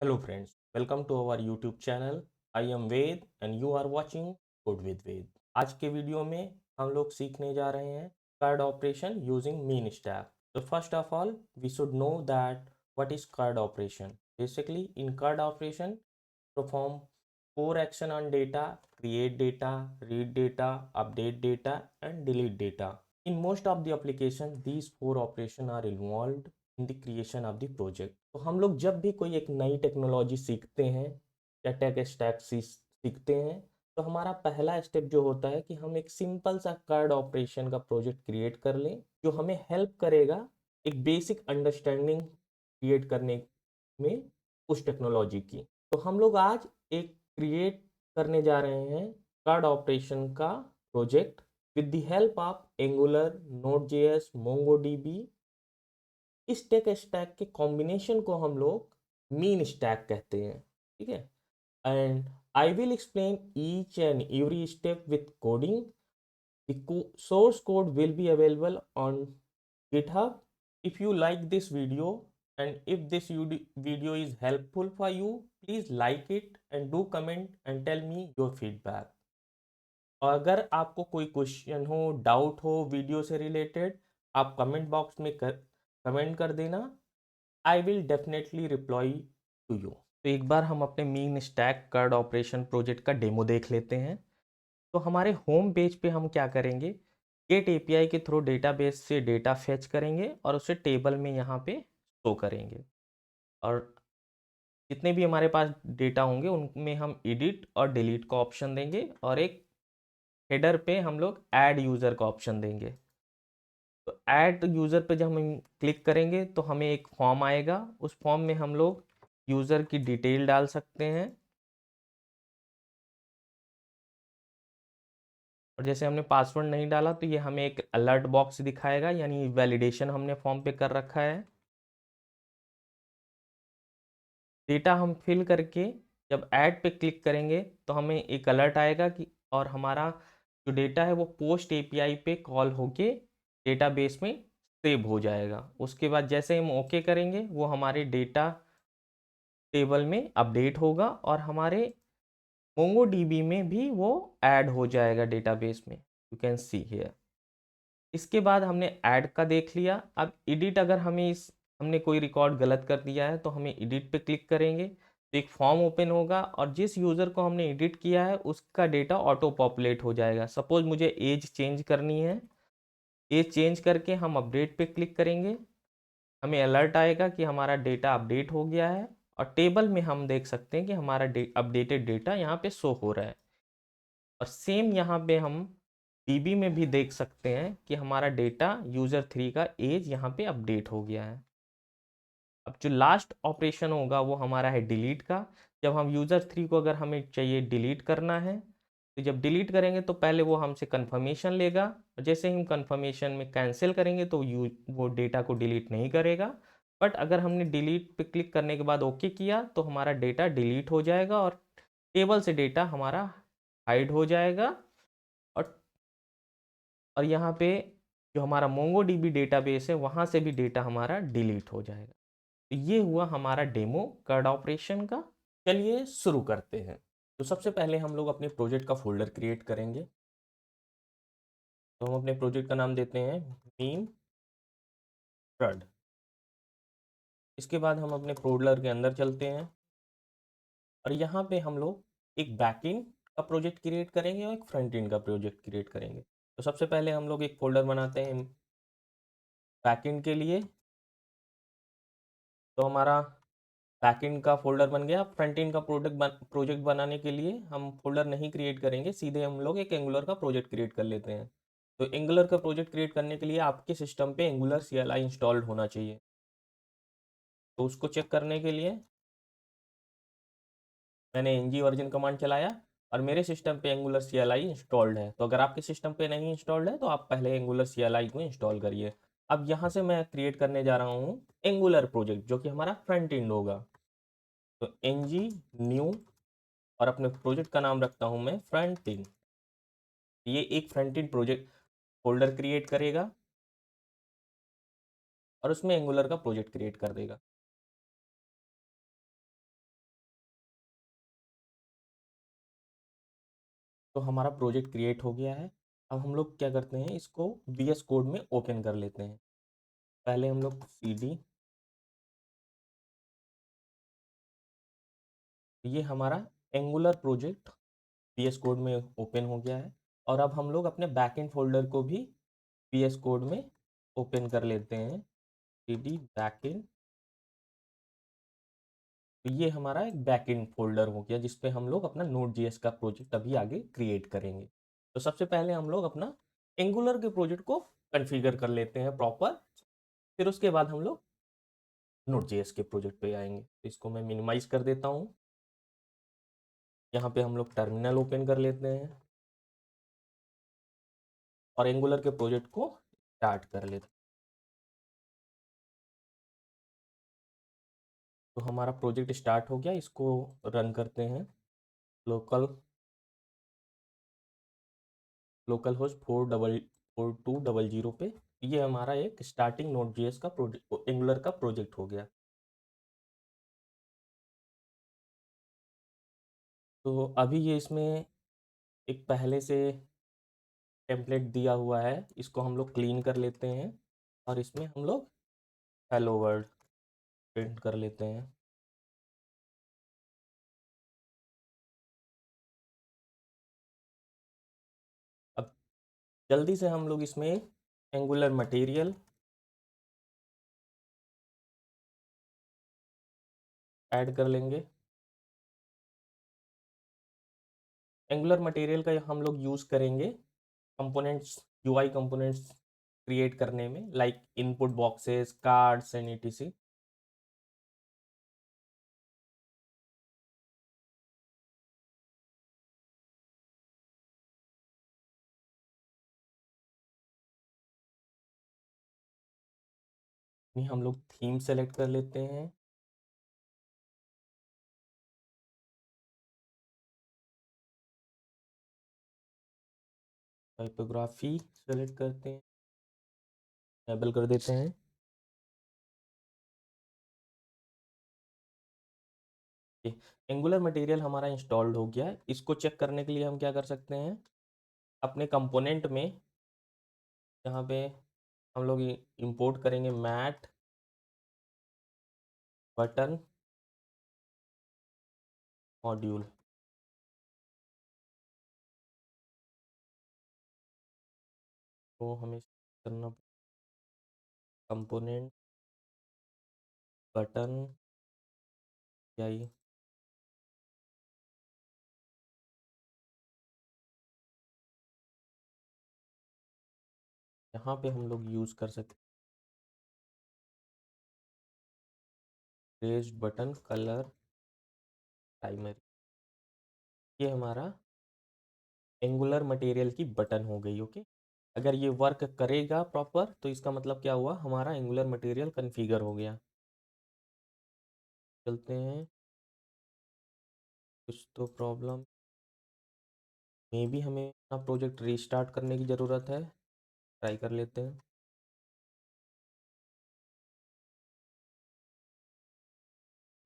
Hello friends, welcome to our YouTube channel. I am Ved and you are watching Code with Ved. आज के video में हम लोग सीखने जा रहे हैं card operation using mean stack. So first of all, we should know that what is card operation. Basically, in card operation, perform four action on data: create data, read data, update data, and delete data. In most of the applications, these four operations are involved in the creation of the project. तो हम लोग जब भी कोई एक नई technology सीखते हैं या टेक स्टैक सीखते हैं, तो हमारा पहला स्टेप जो होता है कि हम एक सिंपल सा कार्ड ऑपरेशन का प्रोजेक्ट क्रिएट कर लें, जो हमें हेल्प करेगा एक बेसिक अंडरस्टैंडिंग क्रिएट करने में उस टेक्नोलॉजी की। तो हम लोग आज एक क्रिएट करने जा रहे हैं कार्ड ऑपरेशन का project with the help of angular, node JS, MongoDB. इस टेक स्टैक के कॉम्बिनेशन को हम लोग मीन स्टैक कहते हैं, ठीक है। And I will explain each and every step with coding. The source code will be available on GitHub. If you like this video and if this video is helpful for you, please like it and do comment and tell me your feedback. और अगर आपको कोई question हो, doubt हो video से related, आप comment box में comment कर देना। I will definitely reply to you. तो एक बार हम अपने MEAN stack CRUD operation project का डेमो देख लेते हैं। तो हमारे होम पेज पे हम क्या करेंगे, गेट एपीआई के थ्रू डेटाबेस से डेटा फेच करेंगे और उसे टेबल में यहाँ पे शो करेंगे। और जितने भी हमारे पास डेटा होंगे उनमें हम एडिट और डिलीट का ऑप्शन देंगे और एक हेडर पे हम लोग ऐड यूज़र का ऑप्शन देंगे। तो ऐड यूज़र पे जब हम क्लिक करेंगे तो हमें एक फॉर्म आएगा। उस फॉर्म में हम लोग यूज़र की डिटेल डाल सकते हैं। और जैसे हमने पासवर्ड नहीं डाला तो ये हमें एक अलर्ट बॉक्स दिखाएगा, यानी वैलिडेशन हमने फॉर्म पे कर रखा है। डेटा हम फिल करके जब ऐड पे क्लिक करेंगे तो हमें एक अलर्ट आएगा कि और हमारा जो डेटा है वो पोस्ट एपीआई पे कॉल होके डेटाबेस में सेव हो जाएगा। उसके बाद जैसे हम ओके करेंगे वो हमारे डेटा टेबल में अपडेट होगा और हमारे मोंगोडीबी में भी वो ऐड हो जाएगा डेटाबेस में। You can see here. इसके बाद हमने ऐड का देख लिया। अब एडिट, अगर हमें हमने कोई रिकॉर्ड गलत कर दिया है तो हमें एडिट पे क्लिक करेंगे तो एक फॉर्म ओपन होगा और जिस यूज़र को हमने एडिट किया है उसका डेटा ऑटो पॉपुलेट हो जाएगा। सपोज मुझे एज चेंज करनी है, एज चेंज करके हम अपडेट पे क्लिक करेंगे, हमें अलर्ट आएगा कि हमारा डेटा अपडेट हो गया है और टेबल में हम देख सकते हैं कि हमारा अपडेटेड डेटा यहाँ पे शो हो रहा है। और सेम यहाँ पे हम डीबी में भी देख सकते हैं कि हमारा डेटा यूज़र 3 का एज यहाँ पे अपडेट हो गया है। अब जो लास्ट ऑपरेशन होगा वो हमारा है डिलीट का। जब हम यूज़र 3 को अगर हमें चाहिए डिलीट करना है तो जब डिलीट करेंगे तो पहले वो हमसे कंफर्मेशन लेगा और जैसे ही हम कंफर्मेशन में कैंसिल करेंगे तो वो डेटा को डिलीट नहीं करेगा। बट अगर हमने डिलीट पे क्लिक करने के बाद ओके किया तो हमारा डेटा डिलीट हो जाएगा और टेबल से डेटा हमारा हाइड हो जाएगा। और यहाँ पे जो हमारा मोंगोडीबी डेटाबेस है वहाँ से भी डेटा हमारा डिलीट हो जाएगा। तो ये हुआ हमारा डेमो कार्ड ऑपरेशन का। चलिए शुरू करते हैं। तो सबसे पहले हम लोग अपने प्रोजेक्ट का फोल्डर क्रिएट करेंगे। तो हम अपने प्रोजेक्ट का नाम देते हैं मीन कार्ड। इसके बाद हम अपने फोल्डर के अंदर चलते हैं और यहाँ पे हम लोग एक बैकएंड का प्रोजेक्ट क्रिएट करेंगे और एक फ्रंट एंड का प्रोजेक्ट क्रिएट करेंगे। तो सबसे पहले हम लोग एक फोल्डर बनाते हैं बैकएंड के लिए। तो हमारा बैकएंड का फोल्डर बन गया। फ्रंट एंड का प्रोजेक्ट बनाने के लिए हम फोल्डर नहीं क्रिएट करेंगे, सीधे हम लोग एक एंगुलर का प्रोजेक्ट क्रिएट कर लेते हैं। तो एंगुलर का प्रोजेक्ट क्रिएट करने के लिए आपके सिस्टम पे एंगुलर CLI इंस्टॉल्ड होना चाहिए। तो उसको चेक करने के लिए मैंने ng वर्जन कमांड चलाया और मेरे सिस्टम पे एंगुलर CLI इंस्टॉल्ड है। तो अगर आपके सिस्टम पे नहीं इंस्टॉल्ड है तो आप पहले एंगुलर CLI को इंस्टॉल करिए। अब यहाँ से मैं क्रिएट करने जा रहा हूँ एंगुलर प्रोजेक्ट, जो कि हमारा फ्रंट एंड होगा। तो ng न्यू और अपने प्रोजेक्ट का नाम रखता हूँ मैं फ्रंट एंड। ये एक front end project folder create करेगा और उसमें एंगुलर का प्रोजेक्ट क्रिएट कर देगा। तो हमारा प्रोजेक्ट क्रिएट हो गया है। अब हम लोग क्या करते हैं, इसको VS कोड में ओपन कर लेते हैं। पहले हम लोग CD, ये हमारा एंगुलर प्रोजेक्ट VS कोड में ओपन हो गया है। और अब हम लोग अपने बैकएंड फोल्डर को भी VS कोड में ओपन कर लेते हैं। CD बैकएंड, तो ये हमारा एक बैकएंड फोल्डर हो गया जिस पे हम लोग अपना Node.js का प्रोजेक्ट अभी आगे क्रिएट करेंगे। तो सबसे पहले हम लोग अपना एंगुलर के प्रोजेक्ट को कॉन्फ़िगर कर लेते हैं प्रॉपर, फिर उसके बाद हम लोग Node.js के प्रोजेक्ट पे आएंगे। तो इसको मैं मिनिमाइज कर देता हूँ। यहाँ पे हम लोग टर्मिनल ओपन कर लेते हैं और एंगुलर के प्रोजेक्ट को स्टार्ट कर लेते हैं। तो हमारा प्रोजेक्ट स्टार्ट हो गया, इसको रन करते हैं। लोकल लोकल होस्ट 4200 पे। ये हमारा एक स्टार्टिंग Node.js का प्रोजेक्ट, एंगुलर का प्रोजेक्ट हो गया। तो अभी ये इसमें एक पहले से टेम्पलेट दिया हुआ है, इसको हम लोग क्लीन कर लेते हैं और इसमें हम लोग हेलो वर्ल्ड प्रिंट कर लेते हैं। अब जल्दी से हम लोग इसमें एंगुलर मटेरियल ऐड कर लेंगे। एंगुलर मटेरियल का हम लोग यूज़ करेंगे कंपोनेंट्स, UI कंपोनेंट्स क्रिएट करने में, like input boxes, cards and etc। हम लोग थीम सेलेक्ट कर लेते हैं। टाइपोग्राफी सेलेक्ट करते हैं, एनेबल कर देते हैं। एंगुलर मटेरियल हमारा इंस्टॉल्ड हो गया है। इसको चेक करने के लिए हम क्या कर सकते हैं, अपने कंपोनेंट में यहाँ पे हम लोग इंपोर्ट करेंगे मैट बटन मॉड्यूल। तो हमें करना कंपोनेंट बटन यही, यहाँ पे हम लोग यूज़ कर सकते हैं रेज्ड बटन कलर प्राइमरी। ये हमारा एंगुलर मटेरियल की बटन हो गई। ओके, अगर ये वर्क करेगा प्रॉपर तो इसका मतलब क्या हुआ, हमारा एंगुलर मटेरियल कन्फिगर हो गया। चलते हैं, कुछ तो प्रॉब्लम, मे बी हमें अपना प्रोजेक्ट रीस्टार्ट करने की ज़रूरत है। ट्राई कर लेते हैं।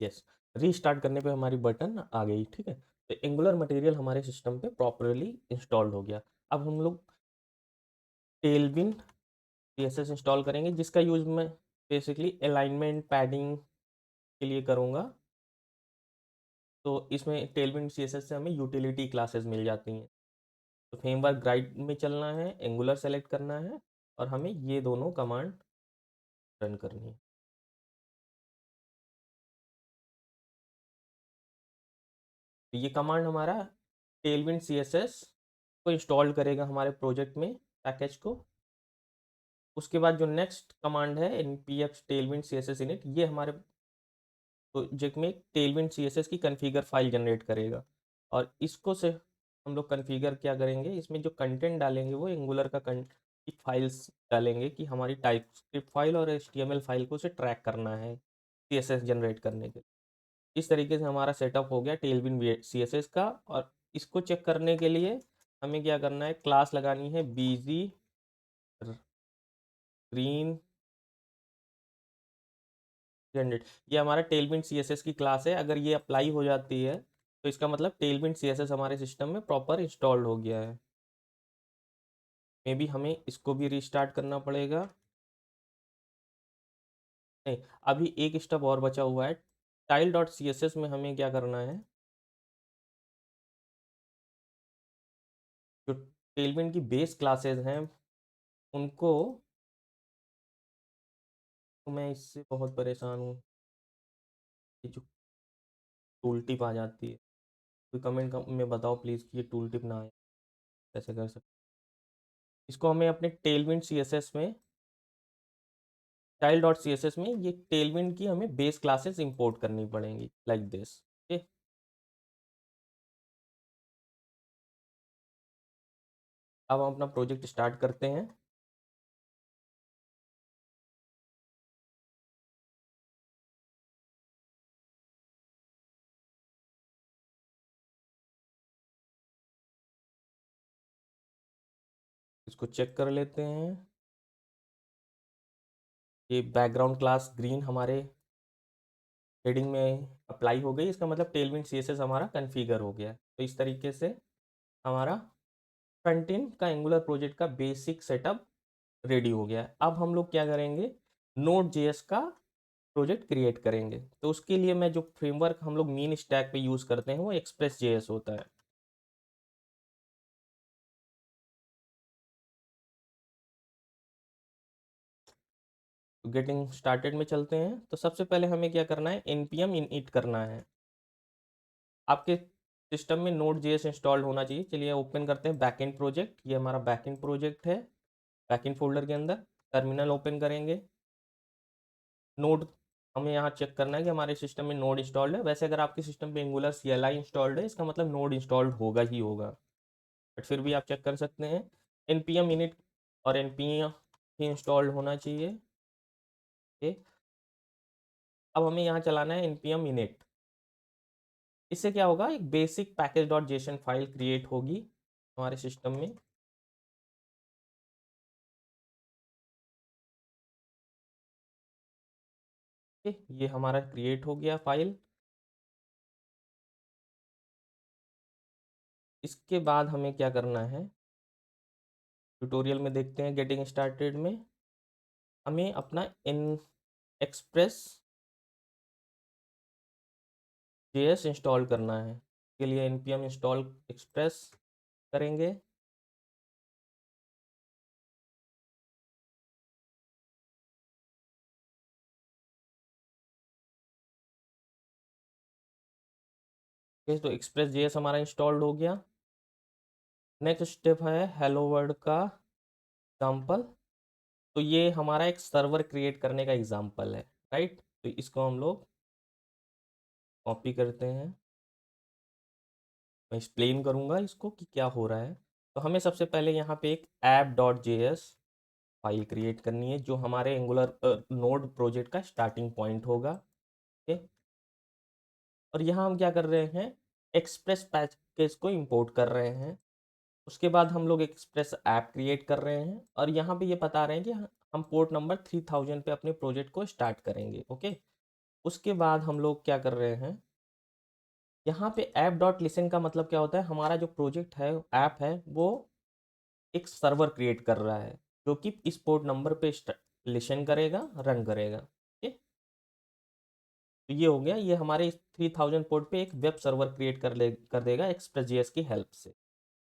यस, रीस्टार्ट करने पे हमारी बटन आ गई। ठीक है, तो एंगुलर मटेरियल हमारे सिस्टम पे प्रॉपरली इंस्टॉल्ड हो गया। अब हम लोग टेलविन CSS इंस्टॉल करेंगे, जिसका यूज़ मैं बेसिकली अलाइनमेंट पैडिंग के लिए करूँगा। तो इसमें टेलविन CSS से हमें यूटिलिटी क्लासेस मिल जाती हैं। तो फ्रेमवर्क गाइड में चलना है, एंगुलर सेलेक्ट करना है और हमें ये दोनों कमांड रन करनी है। तो ये कमांड हमारा टेलविन CSS को इंस्टॉल करेगा हमारे प्रोजेक्ट में, पैकेज को। उसके बाद जो नेक्स्ट कमांड है npx tailwind css init, ये हमारे प्रोजेक्ट में tailwind css की कॉन्फ़िगर फाइल जनरेट करेगा। और इसको से हम लोग कॉन्फ़िगर क्या करेंगे, इसमें जो कंटेंट डालेंगे वो एंगुलर का की फाइल्स डालेंगे कि हमारी टाइपस्क्रिप्ट फाइल और HTML फाइल को उसे ट्रैक करना है CSS जनरेट करने के लिए। इस तरीके से हमारा सेटअप हो गया टेलविन CSS का। और इसको चेक करने के लिए हमें क्या करना है, क्लास लगानी है बीजी ग्रीन जनरेट। ये हमारा टेलविन CSS की क्लास है। अगर ये अप्लाई हो जाती है तो इसका मतलब टेलविंड सीएसएस हमारे सिस्टम में प्रॉपर इंस्टॉल्ड हो गया है। मे बी हमें इसको भी रीस्टार्ट करना पड़ेगा। नहीं, अभी एक स्टेप और बचा हुआ है। Tile dot C S S में हमें क्या करना है, जो टेलविंड की बेस क्लासेस हैं उनको, तो मैं इससे बहुत परेशान हूँ, ये जो टूल टिप आ जाती है। कोई कमेंट में बताओ प्लीज़ कि ये टूल टिप ना आए, कैसे कर सकते। इसको हमें अपने टेलविंड सी एस एस में, tile dot C S S में ये टेलविंड की हमें बेस क्लासेस इंपोर्ट करनी पड़ेंगी लाइक दिस। ओके, अब हम अपना प्रोजेक्ट स्टार्ट करते हैं। इसको चेक कर लेते हैं। ये बैकग्राउंड क्लास ग्रीन हमारे हेडिंग में अप्लाई हो गई, इसका मतलब टेलविंड सीएसएस हमारा कॉन्फ़िगर हो गया है। तो इस तरीके से हमारा फ्रंट एंड का एंगुलर प्रोजेक्ट का बेसिक सेटअप रेडी हो गया है। अब हम लोग क्या करेंगे, नोड जेएस का प्रोजेक्ट क्रिएट करेंगे। तो उसके लिए मैं जो फ्रेमवर्क हम लोग मीन स्टैक पे यूज़ करते हैं वो एक्सप्रेस जेएस होता है। तो गेटिंग स्टार्टेड में चलते हैं। तो सबसे पहले हमें क्या करना है, npm init करना है। आपके सिस्टम में नोड जेएस इंस्टॉल्ड होना चाहिए। चलिए ओपन करते हैं बैकएंड प्रोजेक्ट। ये हमारा बैकएंड प्रोजेक्ट है। बैकएंड फोल्डर के अंदर टर्मिनल ओपन करेंगे। नोड हमें यहाँ चेक करना है कि हमारे सिस्टम में नोड इंस्टॉल्ड है। वैसे अगर आपके सिस्टम पे एंगुलर CLI इंस्टॉल्ड है, इसका मतलब नोड इंस्टॉल्ड होगा ही होगा, बट फिर भी आप चेक कर सकते हैं। npm init और npm ही इंस्टॉल्ड होना चाहिए। ओके, अब हमें यहाँ चलाना है npm init। इससे क्या होगा, एक basic package dot JSON file create होगी हमारे सिस्टम में। ये हमारा क्रिएट हो गया फाइल। इसके बाद हमें क्या करना है, ट्यूटोरियल में देखते हैं। गेटिंग स्टार्टेड में हमें अपना इन एक्सप्रेस जेएस इंस्टॉल करना है। इसके लिए npm इंस्टॉल एक्सप्रेस करेंगे। तो एक्सप्रेस जेएस हमारा इंस्टॉल्ड हो गया। नेक्स्ट स्टेप है हेलो वर्ल्ड का एग्जाम्पल। तो ये हमारा एक सर्वर क्रिएट करने का एग्जाम्पल है, राइट। तो इसको हम लोग कॉपी करते हैं। मैं एक्सप्लेन करूँगा इसको कि क्या हो रहा है। तो हमें सबसे पहले यहाँ पे एक app.js फाइल क्रिएट करनी है, जो हमारे एंगुलर नोड प्रोजेक्ट का स्टार्टिंग पॉइंट होगा। ओके, और यहाँ हम क्या कर रहे हैं, एक्सप्रेस पैकेज को इंपोर्ट कर रहे हैं। उसके बाद हम लोग एक्सप्रेस ऐप क्रिएट कर रहे हैं, और यहाँ पे ये बता रहे हैं कि हम पोर्ट नंबर 3000 पे अपने प्रोजेक्ट को स्टार्ट करेंगे। ओके, उसके बाद हम लोग क्या कर रहे हैं, यहाँ पे ऐप डॉट लिसन का मतलब क्या होता है, हमारा जो प्रोजेक्ट है, ऐप है, वो एक सर्वर क्रिएट कर रहा है जो कि इस पोर्ट नंबर पे लिसन करेगा, रन करेगा। ओके, तो ये हो गया, ये हमारे इस 3000 पोर्ट पे एक वेब सर्वर क्रिएट कर देगा एक्सप्रेस जेएस की हेल्प से।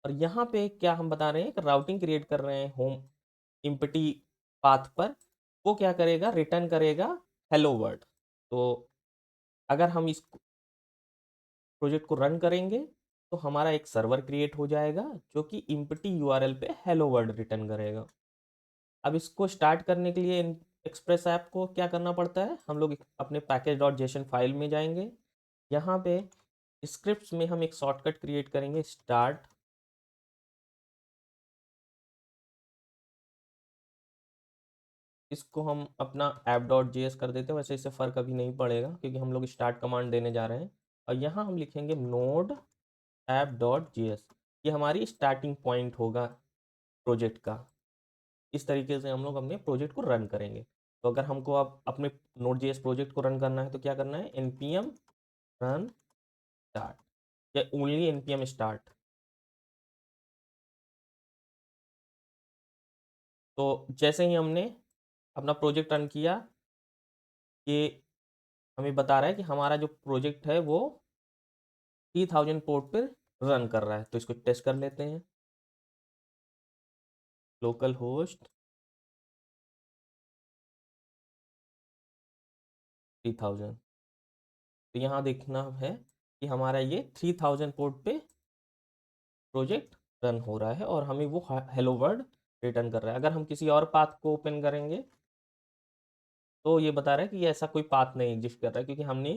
और यहाँ पे क्या हम बता रहे हैं, एक राउटिंग क्रिएट कर रहे हैं होम इम्पटी पाथ पर। वो क्या करेगा, रिटर्न करेगा हेलो वर्ल्ड। तो अगर हम इस प्रोजेक्ट को रन करेंगे तो हमारा एक सर्वर क्रिएट हो जाएगा जो कि इम्पटी यूआरएल पे हेलो वर्ल्ड रिटर्न करेगा। अब इसको स्टार्ट करने के लिए एक्सप्रेस ऐप को क्या करना पड़ता है, हम लोग अपने पैकेज डॉट जेसन फाइल में जाएंगे। यहाँ पे स्क्रिप्ट्स में हम एक शॉर्टकट क्रिएट करेंगे, स्टार्ट। इसको हम अपना ऐप डॉट जेएस कर देते हैं। वैसे इससे फ़र्क अभी नहीं पड़ेगा क्योंकि हम लोग स्टार्ट कमांड देने जा रहे हैं। और यहाँ हम लिखेंगे नोड ऐप डॉट जेएस। ये हमारी स्टार्टिंग पॉइंट होगा प्रोजेक्ट का। इस तरीके से हम लोग अपने प्रोजेक्ट को रन करेंगे। तो अगर हमको अब अपने नोड जेएस प्रोजेक्ट को रन करना है तो क्या करना है, npm run start। या ओनली npm स्टार्ट। तो जैसे ही हमने अपना प्रोजेक्ट रन किया, ये हमें बता रहा है कि हमारा जो प्रोजेक्ट है वो 3000 पोर्ट पे रन कर रहा है। तो इसको टेस्ट कर लेते हैं। Local host 3000। तो यहाँ देखना है कि हमारा ये 3000 पोर्ट पे प्रोजेक्ट रन हो रहा है और हमें वो हेलो वर्ल्ड रिटर्न कर रहा है। अगर हम किसी और पाथ को ओपन करेंगे तो ये बता रहा है कि ये ऐसा कोई पाथ नहीं एग्जिस्ट कर रहा है, क्योंकि हमने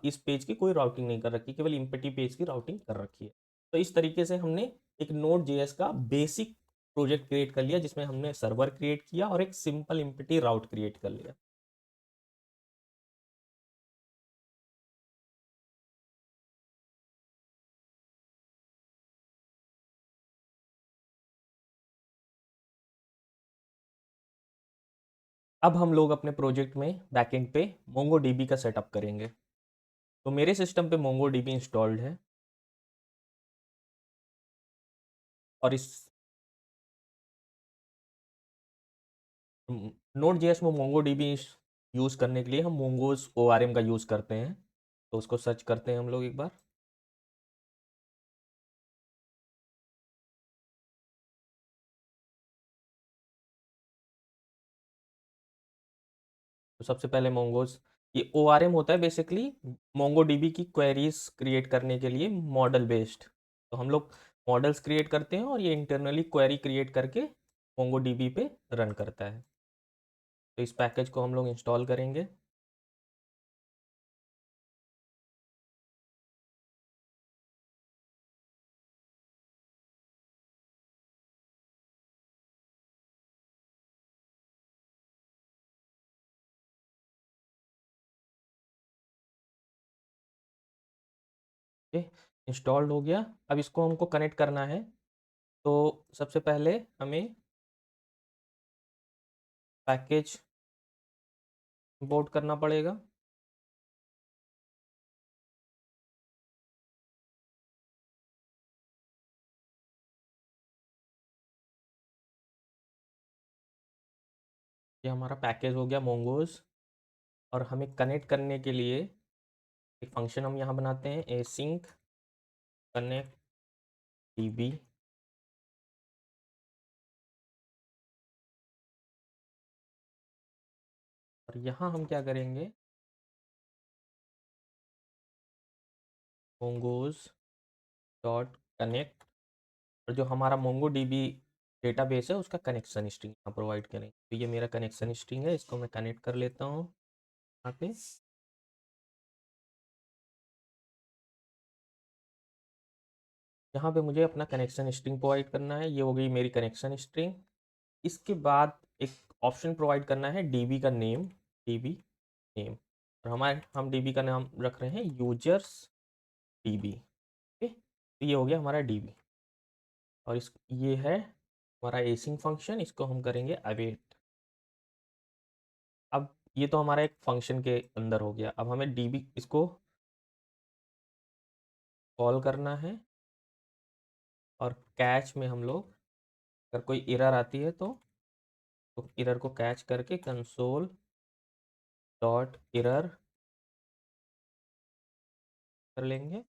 इस पेज की कोई राउटिंग नहीं कर रखी, केवल इम्पटी पेज की राउटिंग कर रखी है। तो इस तरीके से हमने एक नोड जेएस का बेसिक प्रोजेक्ट क्रिएट कर लिया, जिसमें हमने सर्वर क्रिएट किया और एक सिंपल इम्पटी राउट क्रिएट कर लिया। अब हम लोग अपने प्रोजेक्ट में बैकएंड पे मोंगोडीबी का सेटअप करेंगे। तो मेरे सिस्टम पे मोंगोडीबी इंस्टॉल्ड है और इस नोड जेएस में मोंगोडीबी यूज़ करने के लिए हम मोंगोज ओआरएम का यूज़ करते हैं। तो उसको सर्च करते हैं हम लोग एक बार। तो सबसे पहले मोंगोज, ये ओआरएम होता है बेसिकली मोंगोडीबी की क्वेरीज क्रिएट करने के लिए मॉडल बेस्ड। तो हम लोग मॉडल्स क्रिएट करते हैं और ये इंटरनली क्वेरी क्रिएट करके मोंगोडीबी पे रन करता है। तो इस पैकेज को हम लोग इंस्टॉल करेंगे। ओके, इंस्टॉल्ड हो गया। अब इसको हमको कनेक्ट करना है। तो सबसे पहले हमें पैकेज इंपोर्ट करना पड़ेगा। ये हमारा पैकेज हो गया मोंगोज। और हमें कनेक्ट करने के लिए एक फंक्शन हम यहाँ बनाते हैं, एसिंक कनेक्ट डीबी। और यहाँ हम क्या करेंगे, मोंगोज डॉट कनेक्ट, और जो हमारा मोंगो डीबी डेटाबेस है उसका कनेक्शन स्ट्रिंग यहाँ प्रोवाइड करेंगे। तो ये मेरा कनेक्शन स्ट्रिंग है, इसको मैं कनेक्ट कर लेता हूँ यहाँ पे। यहाँ पे मुझे अपना कनेक्शन स्ट्रिंग प्रोवाइड करना है। ये हो गई मेरी कनेक्शन स्ट्रिंग। इसके बाद एक ऑप्शन प्रोवाइड करना है डीबी का नेम, डीबी नेम। और हम डीबी का नाम रख रहे हैं यूजर्स डीबी। ओके, तो ये हो गया हमारा डीबी। और इस ये है हमारा एसिंग फंक्शन, इसको हम करेंगे अवेट। अब ये तो हमारा एक फंक्शन के अंदर हो गया। अब हमें डीबी इसको कॉल करना है और कैच में हम लोग अगर कोई एरर आती है तो एरर को कैच करके कंसोल डॉट एरर कर लेंगे।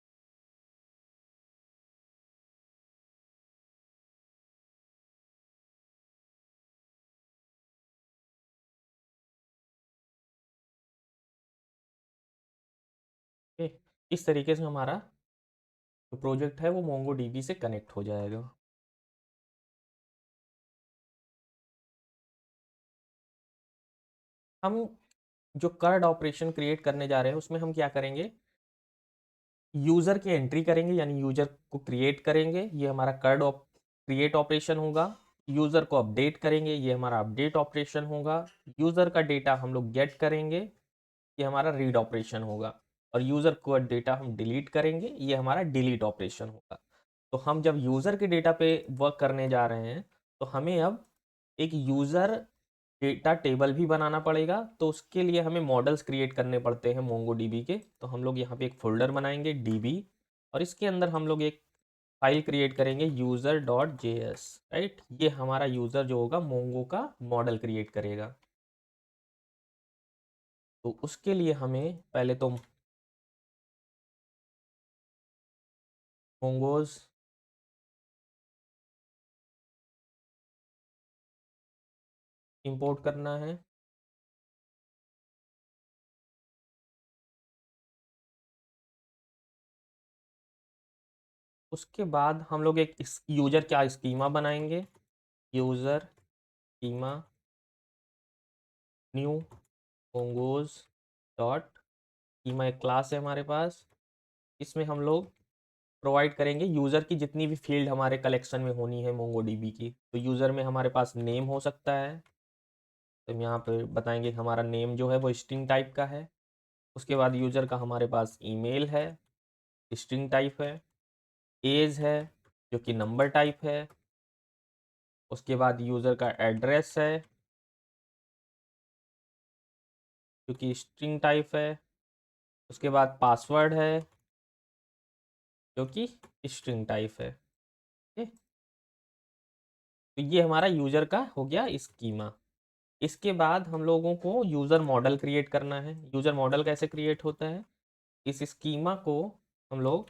ओके, इस तरीके से हमारा जो प्रोजेक्ट है वो मोंगो डीबी से कनेक्ट हो जाएगा। हम जो कर्ड ऑपरेशन क्रिएट करने जा रहे हैं उसमें हम क्या करेंगे, यूज़र की एंट्री करेंगे, यानी यूज़र को क्रिएट करेंगे, ये हमारा कर्ड क्रिएट ऑपरेशन होगा। यूज़र को अपडेट करेंगे, ये हमारा अपडेट ऑपरेशन होगा। यूज़र का डेटा हम लोग गेट करेंगे, ये हमारा रीड ऑपरेशन होगा। और यूज़र को डेटा हम डिलीट करेंगे, ये हमारा डिलीट ऑपरेशन होगा। तो हम जब यूज़र के डेटा पे वर्क करने जा रहे हैं तो हमें अब एक यूज़र डेटा टेबल भी बनाना पड़ेगा। तो उसके लिए हमें मॉडल्स क्रिएट करने पड़ते हैं मोंगो डीबी के। तो हम लोग यहाँ पे एक फोल्डर बनाएंगे डीबी, और इसके अंदर हम लोग एक फाइल क्रिएट करेंगे user.js, राइट। ये हमारा यूज़र जो होगा मोंगो का मॉडल क्रिएट करेगा। तो उसके लिए हमें पहले तो मोंगोज इंपोर्ट करना है। उसके बाद हम लोग एक यूजर क्या स्कीमा बनाएंगे, user schema new mongoose dot schema, एक क्लास है हमारे पास। इसमें हम लोग प्रोवाइड करेंगे यूज़र की जितनी भी फील्ड हमारे कलेक्शन में होनी है मोंगो डीबी की। तो यूज़र में हमारे पास नेम हो सकता है, तो हम यहाँ पे बताएंगे कि हमारा नेम जो है वो स्ट्रिंग टाइप का है। उसके बाद यूज़र का हमारे पास ईमेल है, स्ट्रिंग टाइप है। एज है जो कि नंबर टाइप है। उसके बाद यूज़र का एड्रेस है जो कि स्ट्रिंग टाइप है। उसके बाद पासवर्ड है जो कि स्ट्रिंग टाइप है। ठीक है? तो ये हमारा यूज़र का हो गया स्कीमा। इसके बाद हम लोगों को यूज़र मॉडल क्रिएट करना है। यूज़र मॉडल कैसे क्रिएट होता है, इस स्कीमा को हम लोग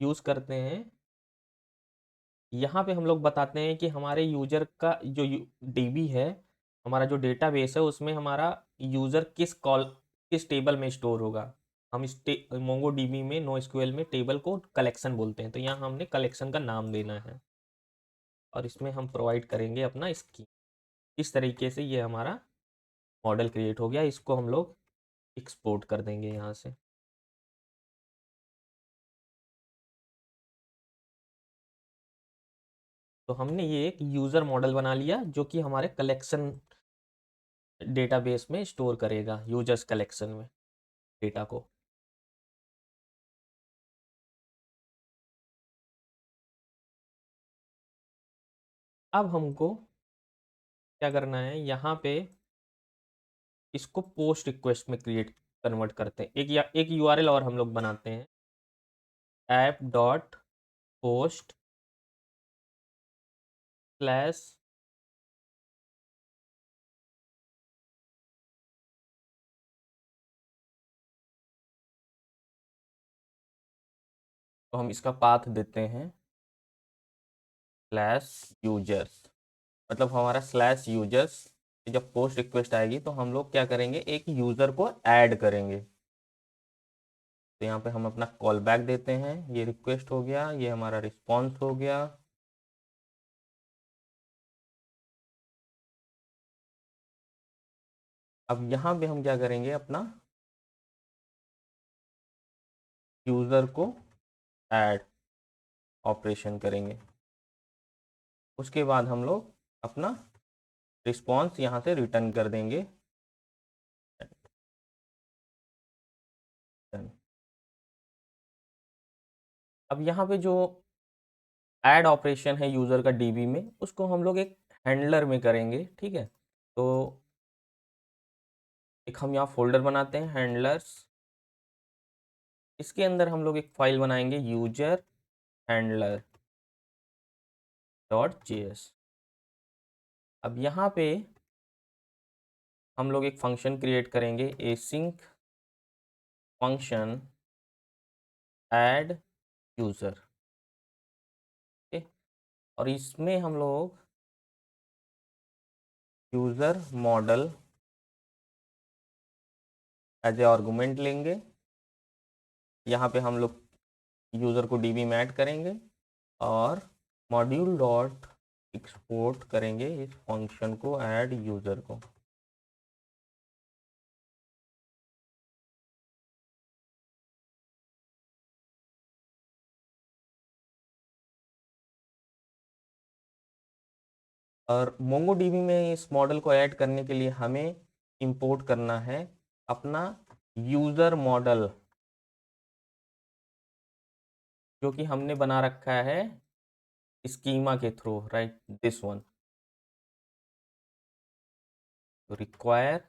यूज़ करते हैं। यहाँ पे हम लोग बताते हैं कि हमारे यूज़र का जो डीबी है, हमारा जो डेटाबेस है, उसमें हमारा यूज़र किस टेबल में स्टोर होगा। हम इस मोंगो डीबी में नो एसक्यूएल में टेबल को कलेक्शन बोलते हैं, तो यहाँ हमने कलेक्शन का नाम देना है और इसमें हम प्रोवाइड करेंगे अपना स्कीम। इस तरीके से ये हमारा मॉडल क्रिएट हो गया। इसको हम लोग एक्सपोर्ट कर देंगे यहाँ से। तो हमने ये एक यूज़र मॉडल बना लिया जो कि हमारे कलेक्शन डेटाबेस में स्टोर करेगा, यूजर्स कलेक्शन में डेटा को। अब हमको क्या करना है, यहाँ पे इसको पोस्ट रिक्वेस्ट में कन्वर्ट करते हैं। एक यूआरएल और हम लोग बनाते हैं, ऐप डॉट पोस्ट स्लैश तो हम इसका पाथ देते हैं स्लैश यूजर्स। मतलब हमारा स्लैश यूजर्स, जब पोस्ट रिक्वेस्ट आएगी तो हम लोग क्या करेंगे, एक यूज़र को ऐड करेंगे। तो यहाँ पे हम अपना कॉल बैक देते हैं, ये रिक्वेस्ट हो गया, ये हमारा रिस्पॉन्स हो गया। अब यहाँ पे हम क्या करेंगे, अपना यूज़र को ऐड ऑपरेशन करेंगे। उसके बाद हम लोग अपना रिस्पॉन्स यहाँ से रिटर्न कर देंगे। अब यहाँ पे जो ऐड ऑपरेशन है यूज़र का डीबी में, उसको हम लोग एक हैंडलर में करेंगे। ठीक है, तो एक हम यहाँ फोल्डर बनाते हैं हैंडलर्स। इसके अंदर हम लोग एक फाइल बनाएंगे यूजर हैंडलर डॉट जेएस। अब यहाँ पे हम लोग एक फंक्शन क्रिएट करेंगे, एसिंक फंक्शन ऐड यूज़र। और इसमें हम लोग user model as a argument लेंगे। यहाँ पे हम लोग यूज़र को डीबी में ऐड करेंगे और मॉड्यूल डॉट एक्सपोर्ट करेंगे इस फंक्शन को ऐड यूज़र को। और मोंगोडीबी में इस मॉडल को ऐड करने के लिए हमें इंपोर्ट करना है अपना यूज़र मॉडल जो कि हमने बना रखा है स्कीमा के थ्रू, राइट, दिस वन। तो रिक्वायर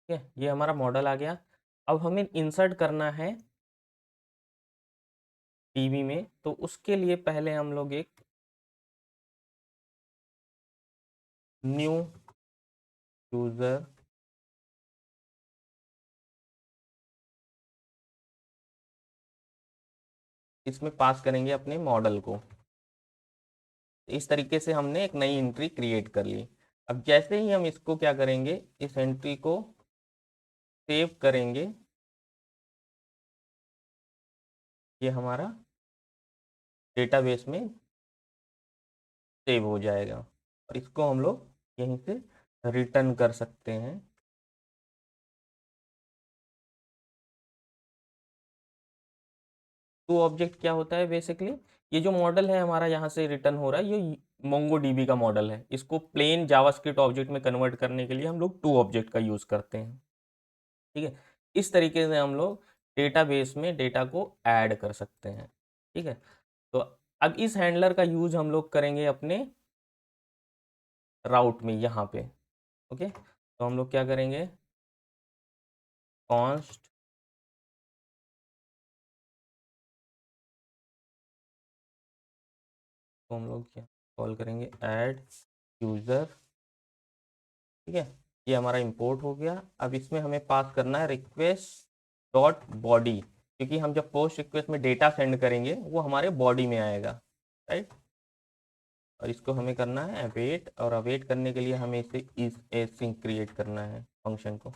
ठीक है, ये हमारा मॉडल आ गया। अब हमें इंसर्ट करना है डीबी में, तो उसके लिए पहले हम लोग एक न्यू यूजर इसमें पास करेंगे अपने मॉडल को। इस तरीके से हमने एक नई एंट्री क्रिएट कर ली। अब जैसे ही हम इसको क्या करेंगे, इस एंट्री को सेव करेंगे, ये हमारा डेटाबेस में सेव हो जाएगा और इसको हम लोग यहीं से रिटर्न कर सकते हैं। टू ऑब्जेक्ट क्या होता है बेसिकली, ये जो मॉडल है हमारा यहाँ से रिटर्न हो रहा है, ये मोंगोडीबी का मॉडल है। इसको प्लेन जावास्क्रिप्ट ऑब्जेक्ट में कन्वर्ट करने के लिए हम लोग टू ऑब्जेक्ट का यूज़ करते हैं। ठीक है, इस तरीके से हम लोग डेटाबेस में डेटा को ऐड कर सकते हैं। ठीक है, तो अब इस हैंडलर का यूज हम लोग करेंगे अपने राउट में यहाँ पे। ओके, तो हम लोग क्या करेंगे, कॉन्स्ट तो हम लोग क्या कॉल करेंगे, ऐड यूज़र। ठीक है, ये हमारा इंपोर्ट हो गया। अब इसमें हमें पास करना है रिक्वेस्ट डॉट बॉडी, क्योंकि हम जब पोस्ट रिक्वेस्ट में डेटा सेंड करेंगे वो हमारे बॉडी में आएगा, राइट। और इसको हमें करना है अवेट, और अवेट करने के लिए हमें इसे इस एसिंग क्रिएट करना है फंक्शन को।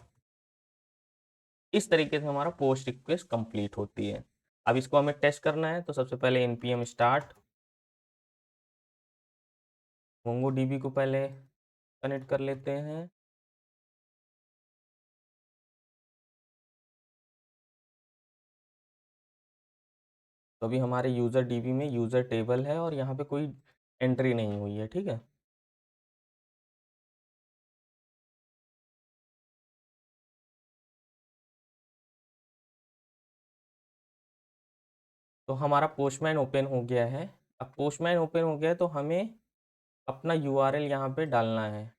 इस तरीके से हमारा पोस्ट रिक्वेस्ट कंप्लीट होती है। अब इसको हमें टेस्ट करना है, तो सबसे पहले npm स्टार्ट मोंगोडीबी को पहले कनेक्ट कर लेते हैं। तो अभी हमारे यूज़र डीबी में यूज़र टेबल है और यहाँ पे कोई एंट्री नहीं हुई है। ठीक है, तो हमारा पोस्टमैन ओपन हो गया है। अब पोस्टमैन ओपन हो गया है तो हमें अपना यूआरएल यहाँ पे डालना है।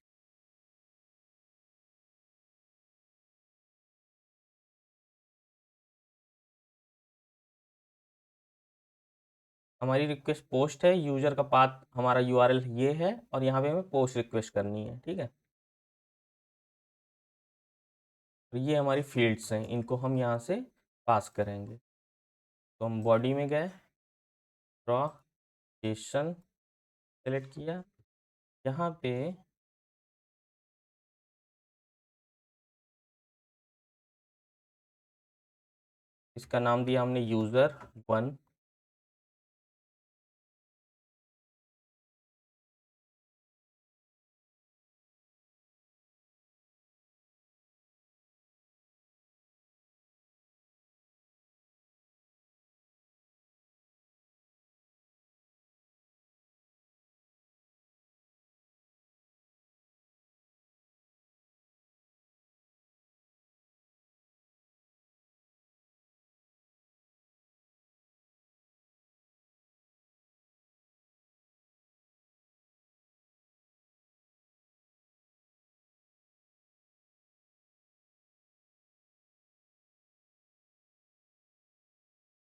हमारी रिक्वेस्ट पोस्ट है, यूज़र का पाथ हमारा यूआरएल ये है, और यहाँ पे हमें पोस्ट रिक्वेस्ट करनी है। ठीक है, तो ये हमारी फील्ड्स हैं, इनको हम यहाँ से पास करेंगे। तो हम बॉडी में गए, ड्रॉ जेसन सेलेक्ट किया, यहाँ पे इसका नाम दिया हमने यूज़र 1।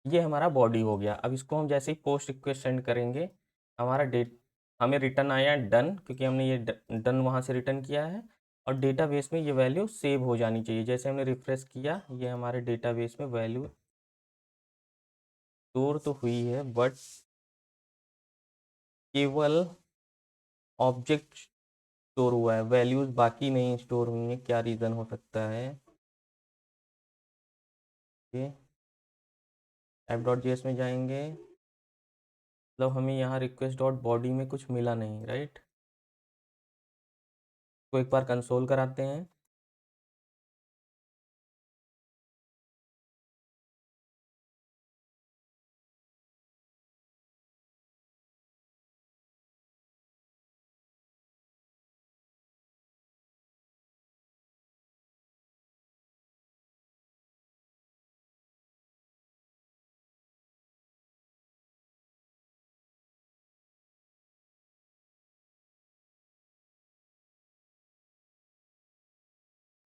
ये हमारा बॉडी हो गया। अब इसको हम जैसे ही पोस्ट रिक्वेस्ट सेंड करेंगे, हमारा डेट हमें रिटर्न आया डन, क्योंकि हमने ये डन वहाँ से रिटर्न किया है। और डेटाबेस में ये वैल्यू सेव हो जानी चाहिए। जैसे हमने रिफ्रेश किया, ये हमारे डेटाबेस में वैल्यू स्टोर तो हुई है, बट केवल ऑब्जेक्ट स्टोर हुआ है, वैल्यूज बाकी नहीं स्टोर हुई है। क्या रीज़न हो सकता है? ये app.js में जाएंगे, मतलब हमें यहाँ रिक्वेस्ट डॉट बॉडी में कुछ मिला नहीं, राइट। तो एक बार कंसोल कराते हैं।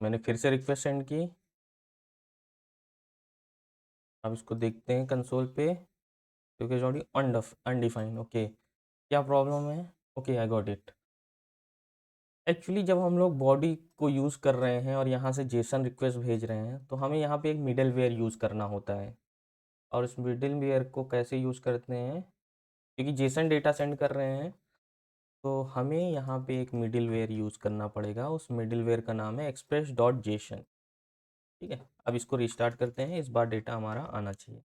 मैंने फिर से रिक्वेस्ट सेंड की। अब इसको देखते हैं कंसोल पे, क्योंकि ऑलरेडी अनडिफाइंड। ओके, क्या प्रॉब्लम है? Okay, I got it. Actually जब हम लोग बॉडी को यूज़ कर रहे हैं और यहाँ से जेसन रिक्वेस्ट भेज रहे हैं, तो हमें यहाँ पे एक मिडल वेयर यूज़ करना होता है। और उस मिडल वेयर को कैसे यूज़ करते हैं, क्योंकि जेसन डेटा सेंड कर रहे हैं, तो हमें यहाँ पे एक मिडल वेयर यूज़ करना पड़ेगा। उस मिडल वेयर का नाम है एक्सप्रेस डॉट जेसन। ठीक है, अब इसको रिस्टार्ट करते हैं। इस बार डेटा हमारा आना चाहिए।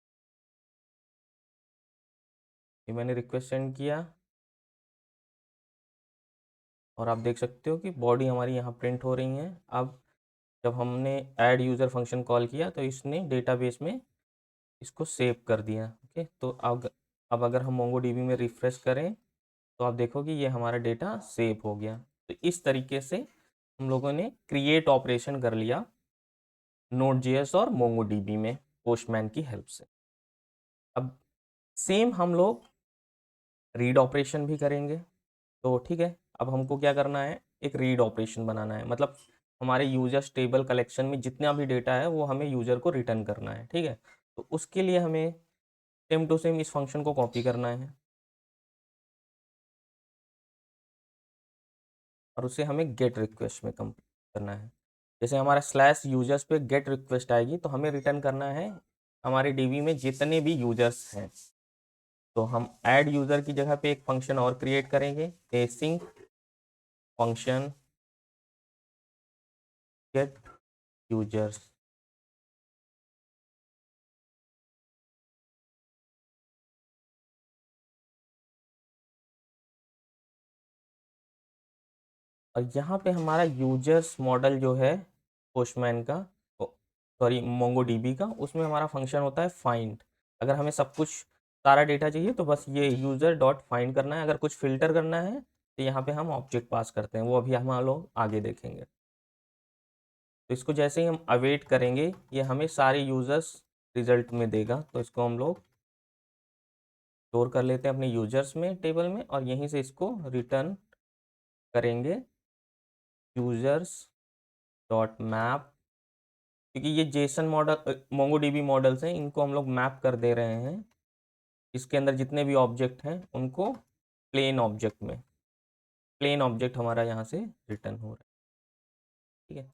ये मैंने रिक्वेस्ट सेंड किया और आप देख सकते हो कि बॉडी हमारी यहाँ प्रिंट हो रही है। अब जब हमने ऐड यूज़र फंक्शन कॉल किया तो इसने डेटाबेस में इसको सेव कर दिया। ओके, तो अब अगर हम मोंगोडीबी में रिफ्रेश करें तो आप देखोगे ये हमारा डेटा सेव हो गया। तो इस तरीके से हम लोगों ने क्रिएट ऑपरेशन कर लिया नोड जेएस और मोंगोडीबी में पोस्टमैन की हेल्प से। अब सेम हम लोग रीड ऑपरेशन भी करेंगे। तो ठीक है, अब हमको क्या करना है, एक रीड ऑपरेशन बनाना है। मतलब हमारे यूजर्स टेबल कलेक्शन में जितना भी डेटा है वो हमें यूजर को रिटर्न करना है। ठीक है, तो उसके लिए हमें सेम टू सेम इस फंक्शन को कॉपी करना है और उसे हमें गेट रिक्वेस्ट में कम करना है। जैसे हमारा स्लैश यूजर्स पे गेट रिक्वेस्ट आएगी तो हमें रिटर्न करना है हमारे डीबी में जितने भी यूजर्स हैं। तो हम ऐड यूजर की जगह पे एक फंक्शन और क्रिएट करेंगे, एसिंक फंक्शन गेट यूजर्स। और यहाँ पे हमारा यूजर्स मॉडल जो है पोस्टमैन का, सॉरी मोंगोडीबी का, उसमें हमारा फंक्शन होता है फाइंड। अगर हमें सब कुछ सारा डेटा चाहिए तो बस ये यूज़र डॉट फाइंड करना है। अगर कुछ फिल्टर करना है तो यहाँ पे हम ऑब्जेक्ट पास करते हैं, वो अभी हम लोग आगे देखेंगे। तो इसको जैसे ही हम अवेट करेंगे ये हमें सारे यूज़र्स रिजल्ट में देगा। तो इसको हम लोग स्टोर कर लेते हैं अपने यूजर्स में टेबल में और यहीं से इसको रिटर्न करेंगे यूजर्स डॉट मैप। क्योंकि ये जेसन मॉडल मोंगोडीबी मॉडल्स हैं, इनको हम लोग मैप कर दे रहे हैं। इसके अंदर जितने भी ऑब्जेक्ट हैं उनको प्लेन ऑब्जेक्ट में, प्लेन ऑब्जेक्ट हमारा यहाँ से रिटर्न हो रहा है। ठीक है,